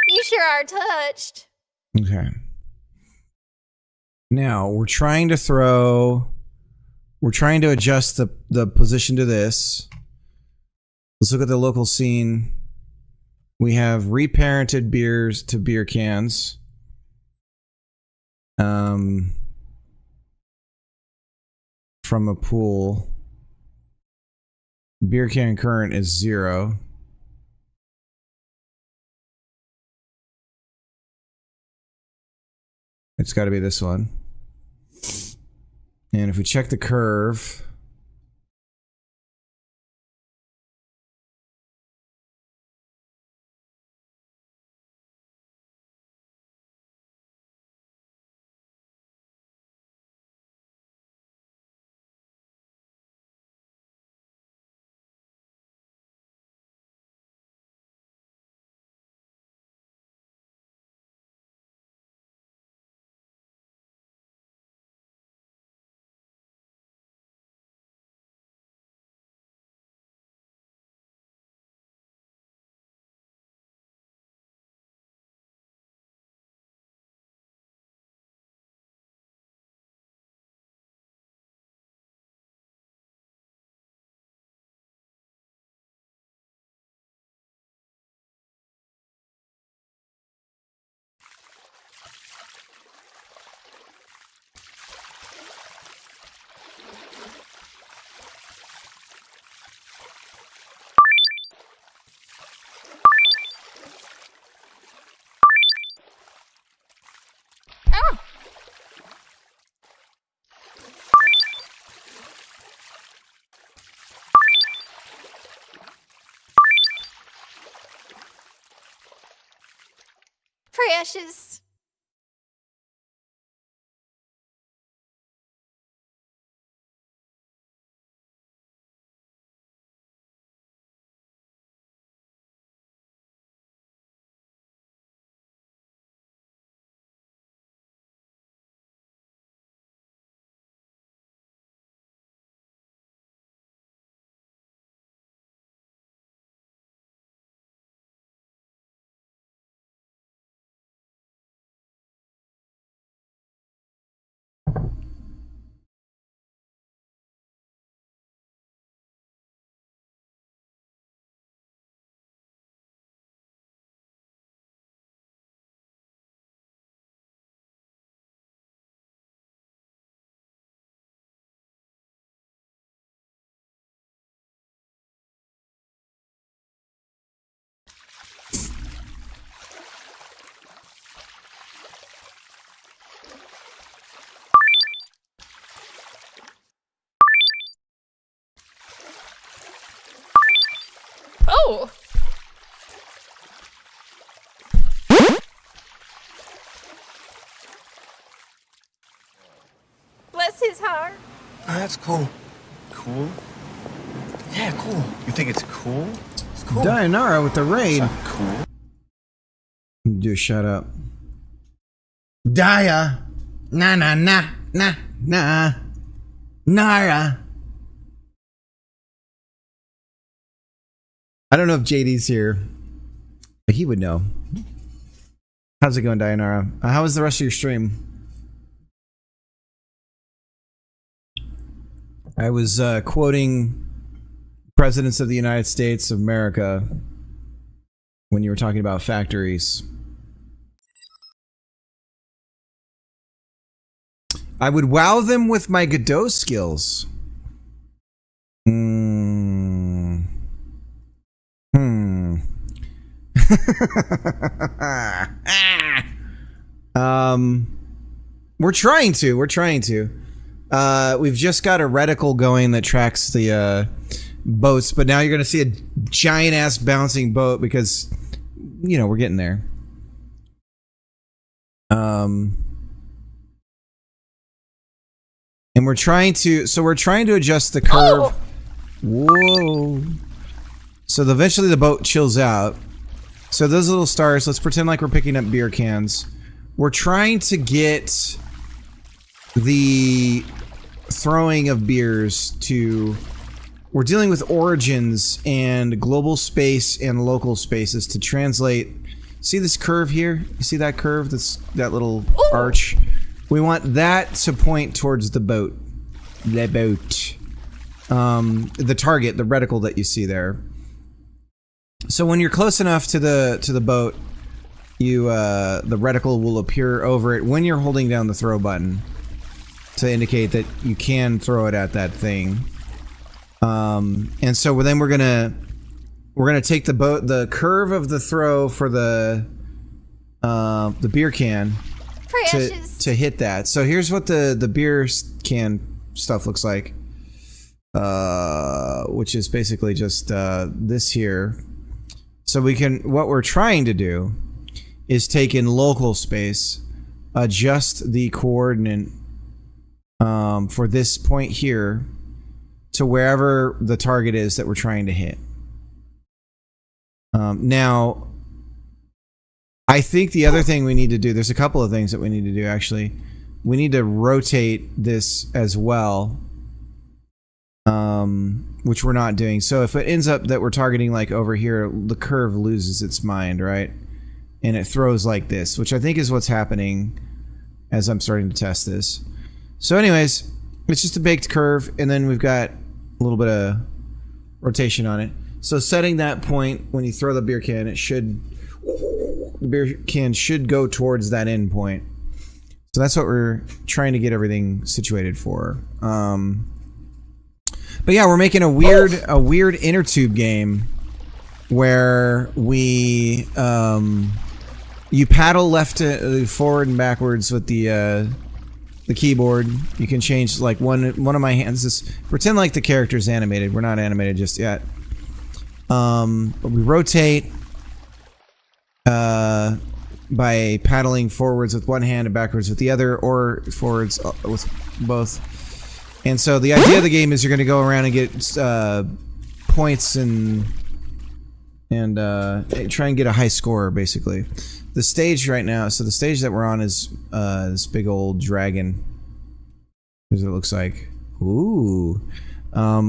You sure are touched. Okay. Now we're trying to adjust the position to this. Let's look at the local scene. We have reparented beers to beer cans. From a pool. Beer can current is 0. It's got to be this one. And if we check the curve, Oh, precious. Oh. Bless his heart. Oh, that's cool. Cool? Yeah, cool. You think it's cool? It's cool. Dayanara with the raid. It's not cool. Just shut up. Daya. Na na na na na. Nara. I don't know if JD's here, but he would know. How's it going, Dayanara? How was the rest of your stream? I was quoting presidents of the United States of America when you were talking about factories. I would wow them with my Godot skills. We're trying to. We've just got a reticle going that tracks the boats, but now you're gonna see a giant ass bouncing boat because, you know, we're getting there. And we're trying to adjust the curve. Whoa. So eventually the boat chills out. So those little stars, let's pretend like we're picking up beer cans. We're trying to get the throwing of beers to... We're dealing with origins and global space and local spaces to translate. See this curve here? You see that curve? That little arch? We want that to point towards the boat. The boat. The target, the reticle that you see there. So when you're close enough to the boat, the reticle will appear over it when you're holding down the throw button to indicate that you can throw it at that thing. And so then we're gonna take the curve of the throw for the beer can to hit that. So here's what the beer can stuff looks like, which is basically just this here. So what we're trying to do is take in local space, adjust the coordinate for this point here to wherever the target is that we're trying to hit. Now, I think the other thing we need to do, there's a couple of things that we need to do actually. We need to rotate this as well, which we're not doing. So if it ends up that we're targeting like over here, the curve loses its mind, right? And it throws like this, which I think is what's happening as I'm starting to test this. So anyways, it's just a baked curve, and then we've got a little bit of rotation on it. So setting that point when you throw the beer can, the beer can should go towards that end point. So that's what we're trying to get everything situated for. But yeah, we're making a weird inner tube game where we you paddle left to forward and backwards with the keyboard. You can change like one of my hands is pretend like the character's animated. We're not animated just yet. But we rotate by paddling forwards with one hand and backwards with the other, or forwards with both. And so the idea of the game is you're going to go around and get points and try and get a high score, basically. The stage right now, so the stage that we're on is this big old dragon. Here's what it looks like. Ooh.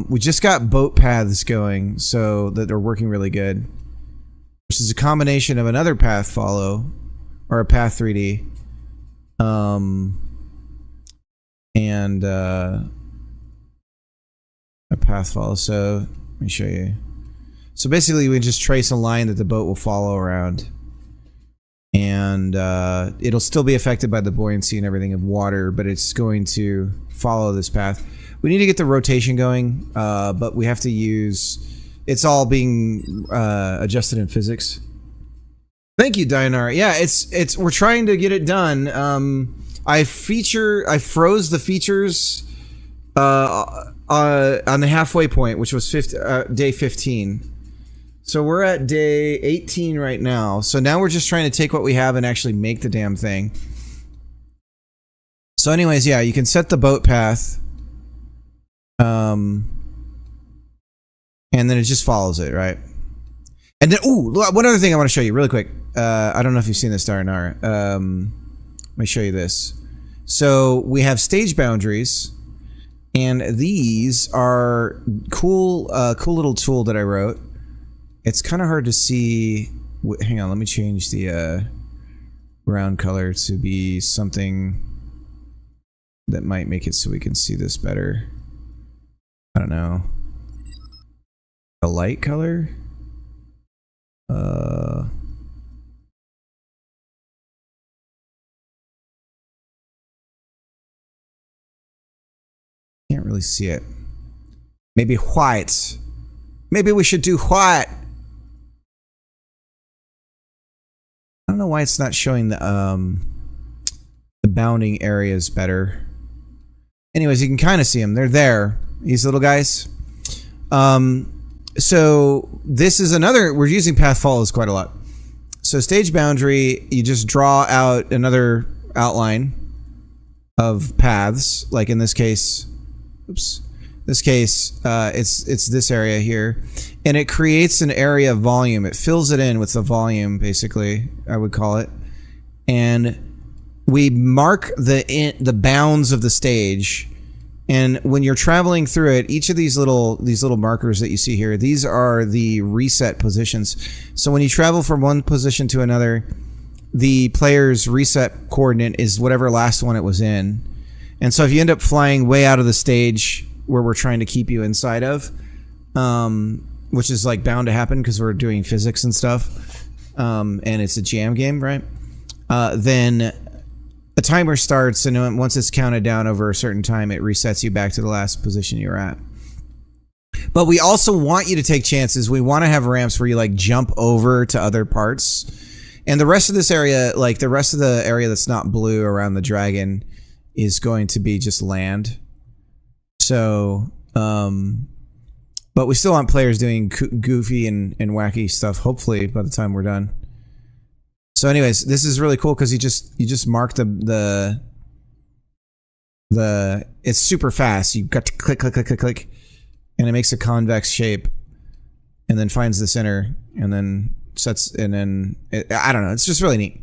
We just got boat paths going, so that they're working really good. Which is a combination of another path follow, or a path 3D. And a path follow. So let me show you. So basically we just trace a line that the boat will follow around. And it'll still be affected by the buoyancy and everything of water, but it's going to follow this path. We need to get the rotation going, but we have to use... It's all being adjusted in physics. Thank you, Dayanara. Yeah, it's we're trying to get it done. I froze the features on the halfway point, which was day 15. So we're at day 18 right now. So now we're just trying to take what we have and actually make the damn thing. So anyways, yeah, you can set the boat path. And then it just follows it, right? And then, ooh, one other thing I want to show you really quick. I don't know if you've seen this, Darinara. Let me show you this. So we have stage boundaries, and these are cool little tool that I wrote. It's kind of hard to see. Hang on, let me change the ground color to be something that might make it so we can see this better. I don't know. A light color? Can't really see it. Maybe white. Maybe we should do white. I don't know why it's not showing the bounding areas better. Anyways, you can kind of see them. They're there. These little guys. So this is another, we're using path follows quite a lot. So stage boundary, you just draw out another outline of paths. Like in this case, oops. This case, it's this area here, and it creates an area of volume. It fills it in with the volume, basically, I would call it. And we mark the bounds of the stage. And when you're traveling through it, each of these little markers that you see here, these are the reset positions. So when you travel from one position to another, the player's reset coordinate is whatever last one it was in. And so if you end up flying way out of the stage where we're trying to keep you inside of, which is like bound to happen because we're doing physics and stuff, and it's a jam game, right? Then a timer starts, and once it's counted down over a certain time, it resets you back to the last position you're at. But we also want you to take chances. We want to have ramps where you like jump over to other parts. And the rest of this area, like the rest of the area that's not blue around the dragon, is going to be just land. So, but we still want players doing goofy and wacky stuff, hopefully, by the time we're done. So anyways, this is really cool because you just mark the it's super fast. You got to click, and it makes a convex shape, and then finds the center, and then sets, and then I don't know. It's just really neat.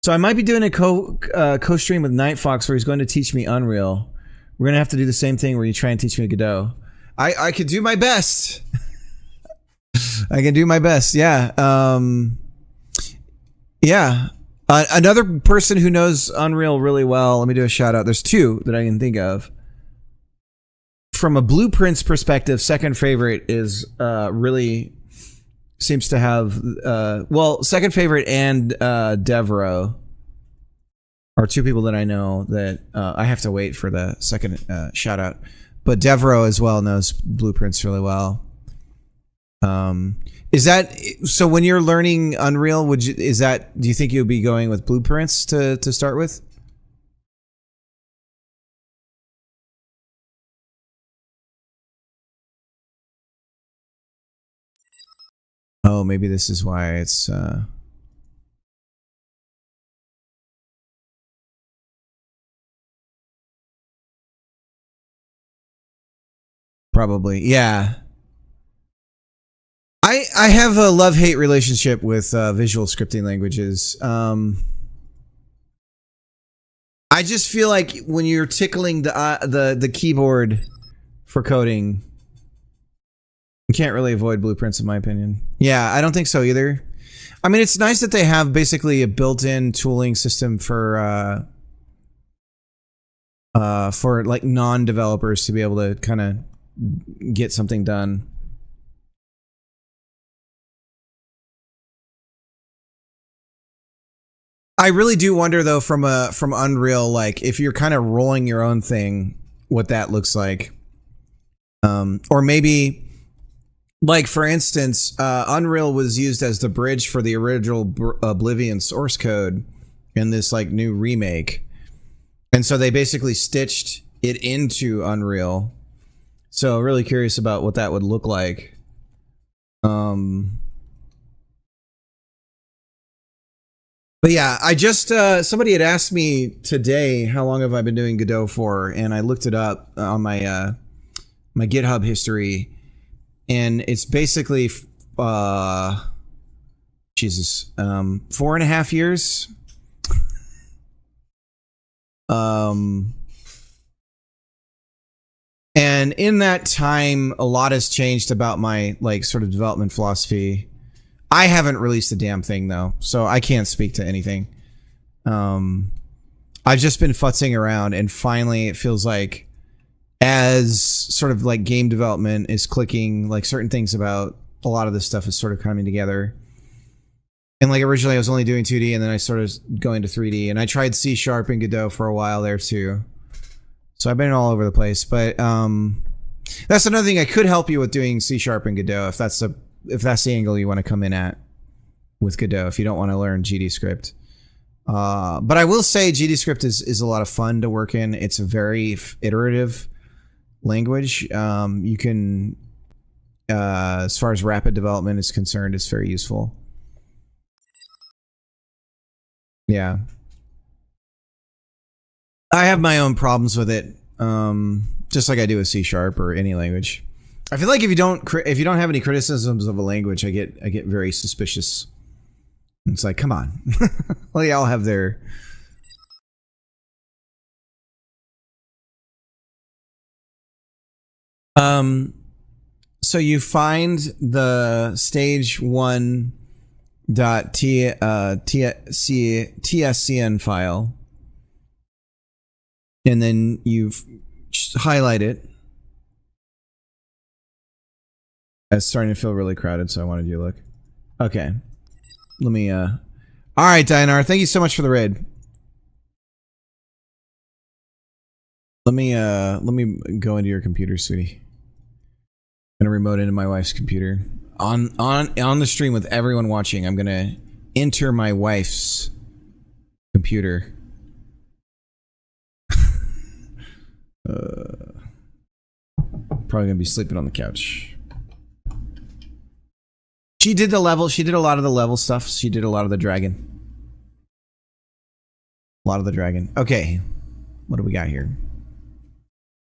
So I might be doing a co-stream with Night Fox where he's going to teach me Unreal. We're gonna have to do the same thing where you try and teach me Godot. I could do my best. I can do my best. Yeah. Yeah. Another person who knows Unreal really well. Let me do a shout out. There's two that I can think of. From a Blueprints perspective, second favorite is really seems to have well, second favorite and Devro are two people that I know that I have to wait for the second shout out. But Devro as well knows Blueprints really well. Is that so? When you're learning Unreal, do you think you'll be going with Blueprints to start with? Oh, maybe this is why it's probably, yeah. I have a love-hate relationship with visual scripting languages. I just feel like when you're tickling the keyboard for coding, you can't really avoid Blueprints, in my opinion. Yeah, I don't think so either. I mean, it's nice that they have basically a built-in tooling system for like non-developers to be able to kind of get something done. I really do wonder though, from Unreal, like if you're kind of rolling your own thing, what that looks like. Or maybe, like for instance, Unreal was used as the bridge for the original Oblivion source code in this like new remake. And so they basically stitched it into Unreal. So really curious about what that would look like. But yeah, I just somebody had asked me today how long have I been doing Godot for, and I looked it up on my my GitHub history, and it's basically 4.5 years. And in that time, a lot has changed about my like sort of development philosophy. I haven't released a damn thing though, so I can't speak to anything. I've just been futzing around, and finally it feels like as sort of like game development is clicking, like certain things about a lot of this stuff is sort of coming together. And like originally I was only doing 2D, and then I started going to 3D, and I tried C# and Godot for a while there too. So I've been all over the place, but that's another thing I could help you with doing C# and Godot if that's the angle you want to come in at with Godot, if you don't want to learn GDScript. But I will say GDScript is a lot of fun to work in. It's a very iterative language. You can, as far as rapid development is concerned, it's very useful. Yeah. I have my own problems with it, just like I do with C# or any language. I feel like if you don't have any criticisms of a language, I get very suspicious. It's like, come on, well, they all have their. So you find the stage 1 .tscn file, and then you highlight it. It's starting to feel really crowded, so I wanted you to look. Okay. Let me, all right, Dinar, thank you so much for the raid. Let me go into your computer, sweetie. I'm gonna remote into my wife's computer. On the stream with everyone watching, I'm gonna enter my wife's computer. Probably gonna be sleeping on the couch. She did a lot of the level stuff. She did a lot of the dragon. Okay. What do we got here?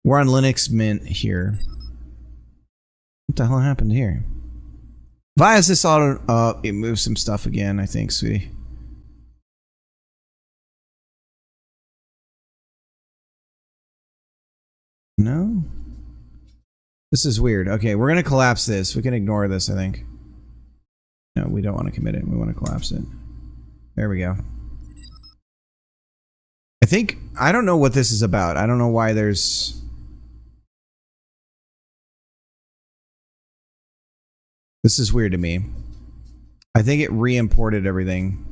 We're on Linux Mint here. What the hell happened here? Why is this auto... it moved some stuff again, I think, sweetie. No? This is weird. Okay, we're gonna collapse this. We can ignore this, I think. No, we don't want to commit it. We want to collapse it. There we go. I don't know what this is about. I don't know why there's... This is weird to me. I think it re-imported everything.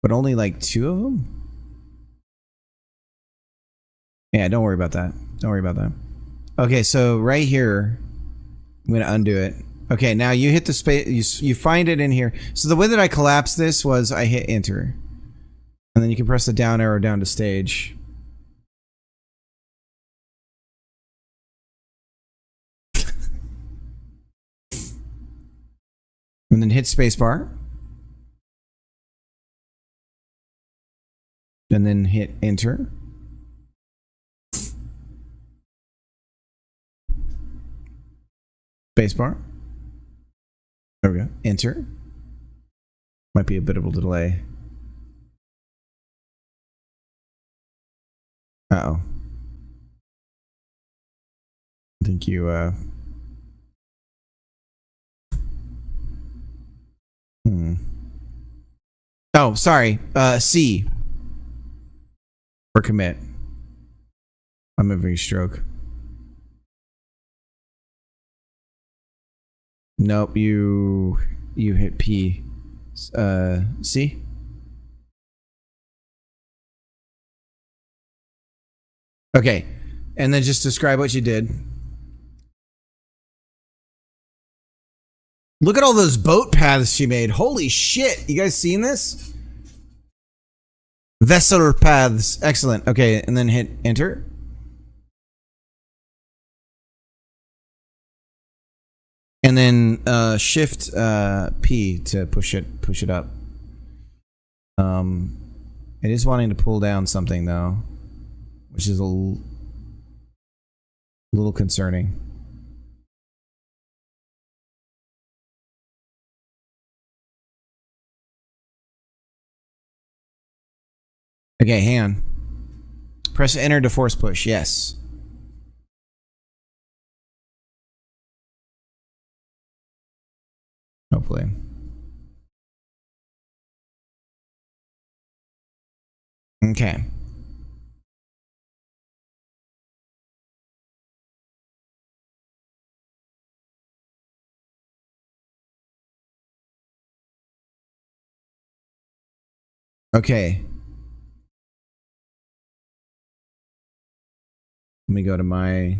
But only like 2 of them? Yeah, don't worry about that. Don't worry about that. Okay, so right here... I'm going to undo it. Okay, now you hit the space, you find it in here. So the way that I collapsed this was I hit enter. And then you can press the down arrow down to stage. And then hit spacebar. And then hit enter. Spacebar. There we go. Enter. Might be a bit of a delay. Uh-oh. I think you, Oh, sorry. C. Or commit. I'm having a stroke. Nope, you hit P. C? Okay. And then just describe what you did. Look at all those boat paths she made. Holy shit. You guys seen this? Vessel paths. Excellent. Okay, and then hit enter. And then shift P to push it up. It is wanting to pull down something though, which is a little concerning. Okay, hang on. Press enter to force push. Yes. Hopefully. Okay. Okay. Let me go to my...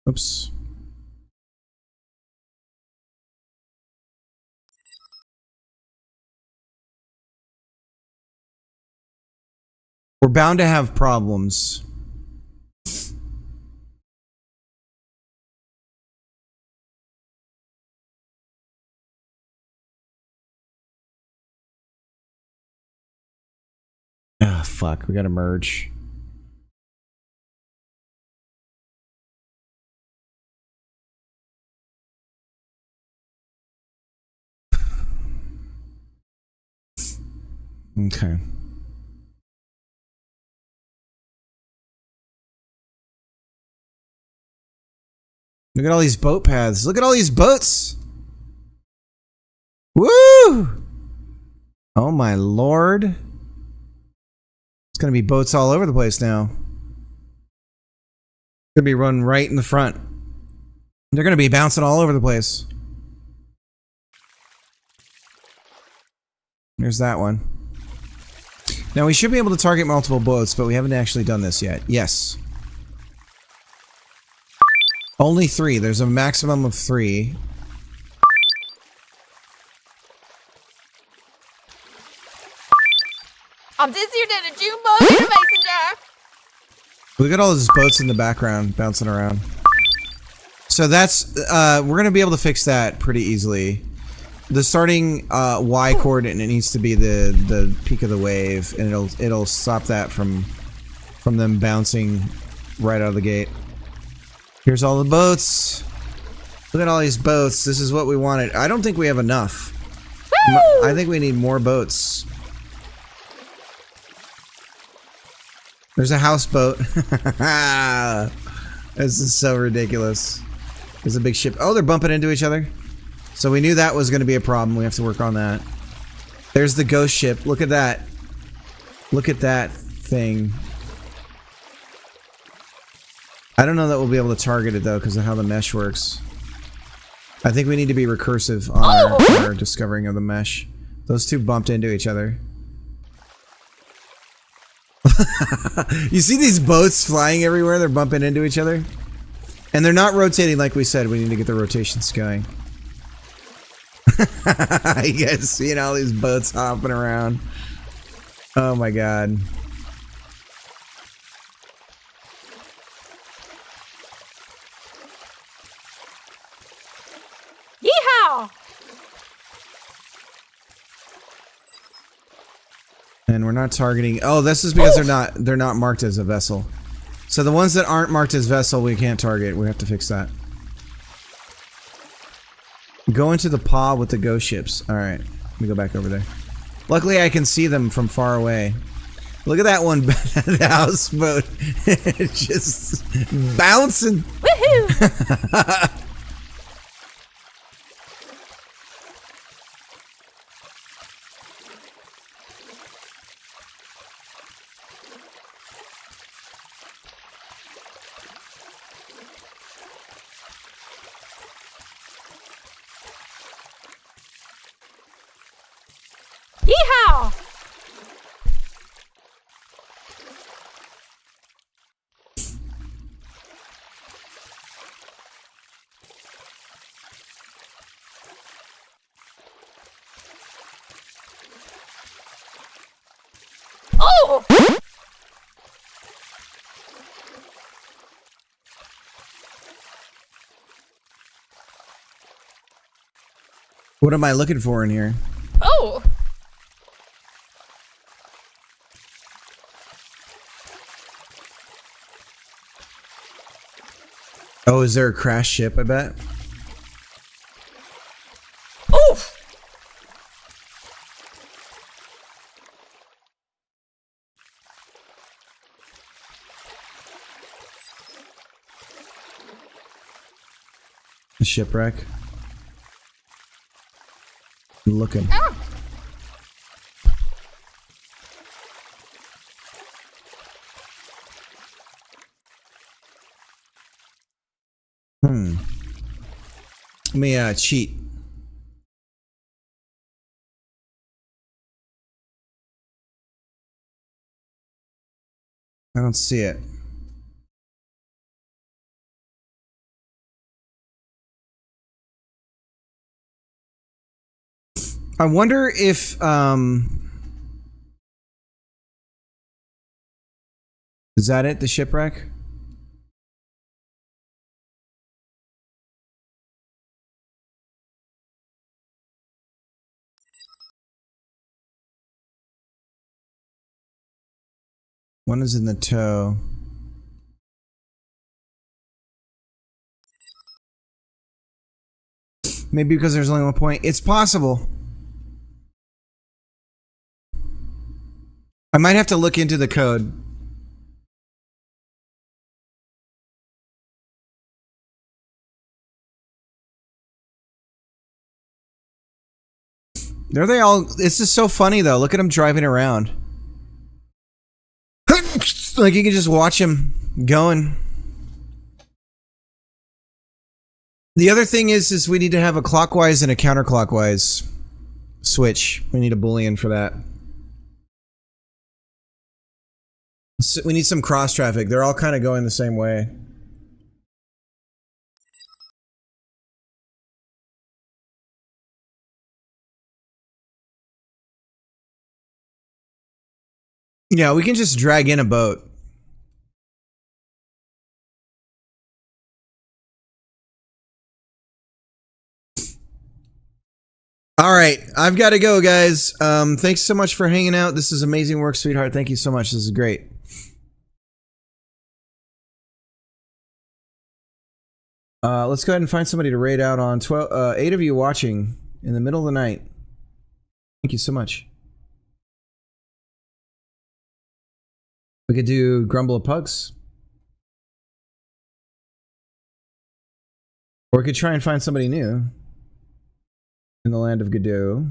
Oops. We're bound to have problems. Ah, fuck. We gotta merge. Okay. Look at all these boat paths. Look at all these boats. Woo! Oh my lord. It's gonna be boats all over the place now. Gonna be run right in the front. They're gonna be bouncing all over the place. There's that one. Now we should be able to target multiple boats, but we haven't actually done this yet. Yes. Only 3. There's a maximum of 3. I'm dizzier than a June bug in a mason jar. Look at all those boats in the background bouncing around. So that's we're gonna be able to fix that pretty easily. The starting Y coordinate needs to be the peak of the wave, and it'll stop that from them bouncing right out of the gate. Here's all the boats. Look at all these boats. This is what we wanted. I don't think we have enough. I think we need more boats. There's a houseboat. This is so ridiculous. There's a big ship. Oh, they're bumping into each other. So we knew that was going to be a problem. We have to work on that. There's the ghost ship. Look at that. Look at that thing. I don't know that we'll be able to target it though because of how the mesh works. I think we need to be recursive on our discovering of the mesh. Those two bumped into each other. You see these boats flying everywhere? They're bumping into each other. And they're not rotating like we said. We need to get the rotations going. You guys seeing all these boats hopping around. Oh my god. Yeehaw! And we're not targeting. Oh, this is because they're not marked as a vessel. So the ones that aren't marked as vessel, we can't target. We have to fix that. Go into the paw with the ghost ships. All right, let me go back over there. Luckily, I can see them from far away. Look at that one, the houseboat, just bouncing. Woohoo! Yeehaw! Oh! What am I looking for in here? Oh, Oh, is there a crashed ship, I bet? oof. A shipwreck. I'm looking. Ah. Let me cheat. I don't see it. I wonder if is that it, the shipwreck? One is in the tow. Maybe because there's only one point. It's possible. I might have to look into the code. There they all. This is so funny though. Look at them driving around. Like you can just watch him going. The other thing is we need to have a clockwise and a counterclockwise switch. We need a boolean for that. So we need some cross traffic. They're all kind of going the same way. Yeah, we can just drag in a boat. All right, I've got to go, guys. Thanks so much for hanging out. This is amazing work, sweetheart. Thank you so much. This is great. Let's go ahead and find somebody to raid out on 8 of you watching in the middle of the night. Thank you so much. We could do Grumble of Pugs. Or we could try and find somebody new in the land of Godot.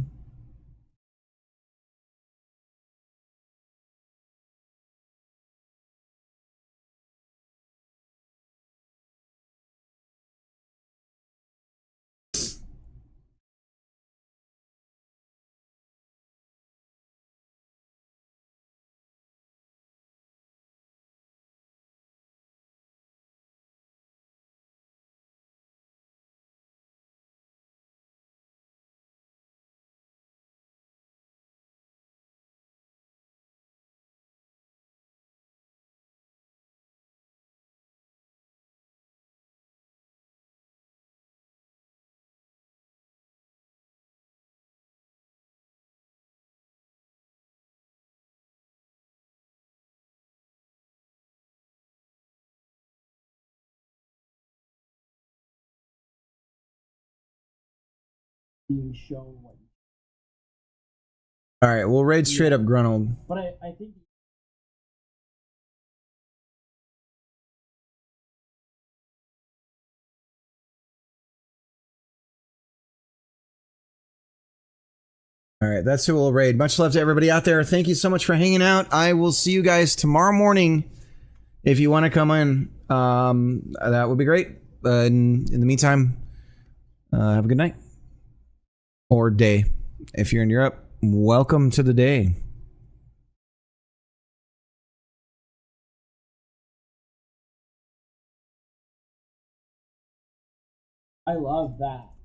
Being shown what. All right, we'll raid straight up Gruntled. But I think. All right, that's who we'll raid. Much love to everybody out there. Thank you so much for hanging out. I will see you guys tomorrow morning. If you want to come in, that would be great. In the meantime, have a good night. Or day. If you're in Europe, welcome to the day. I love that.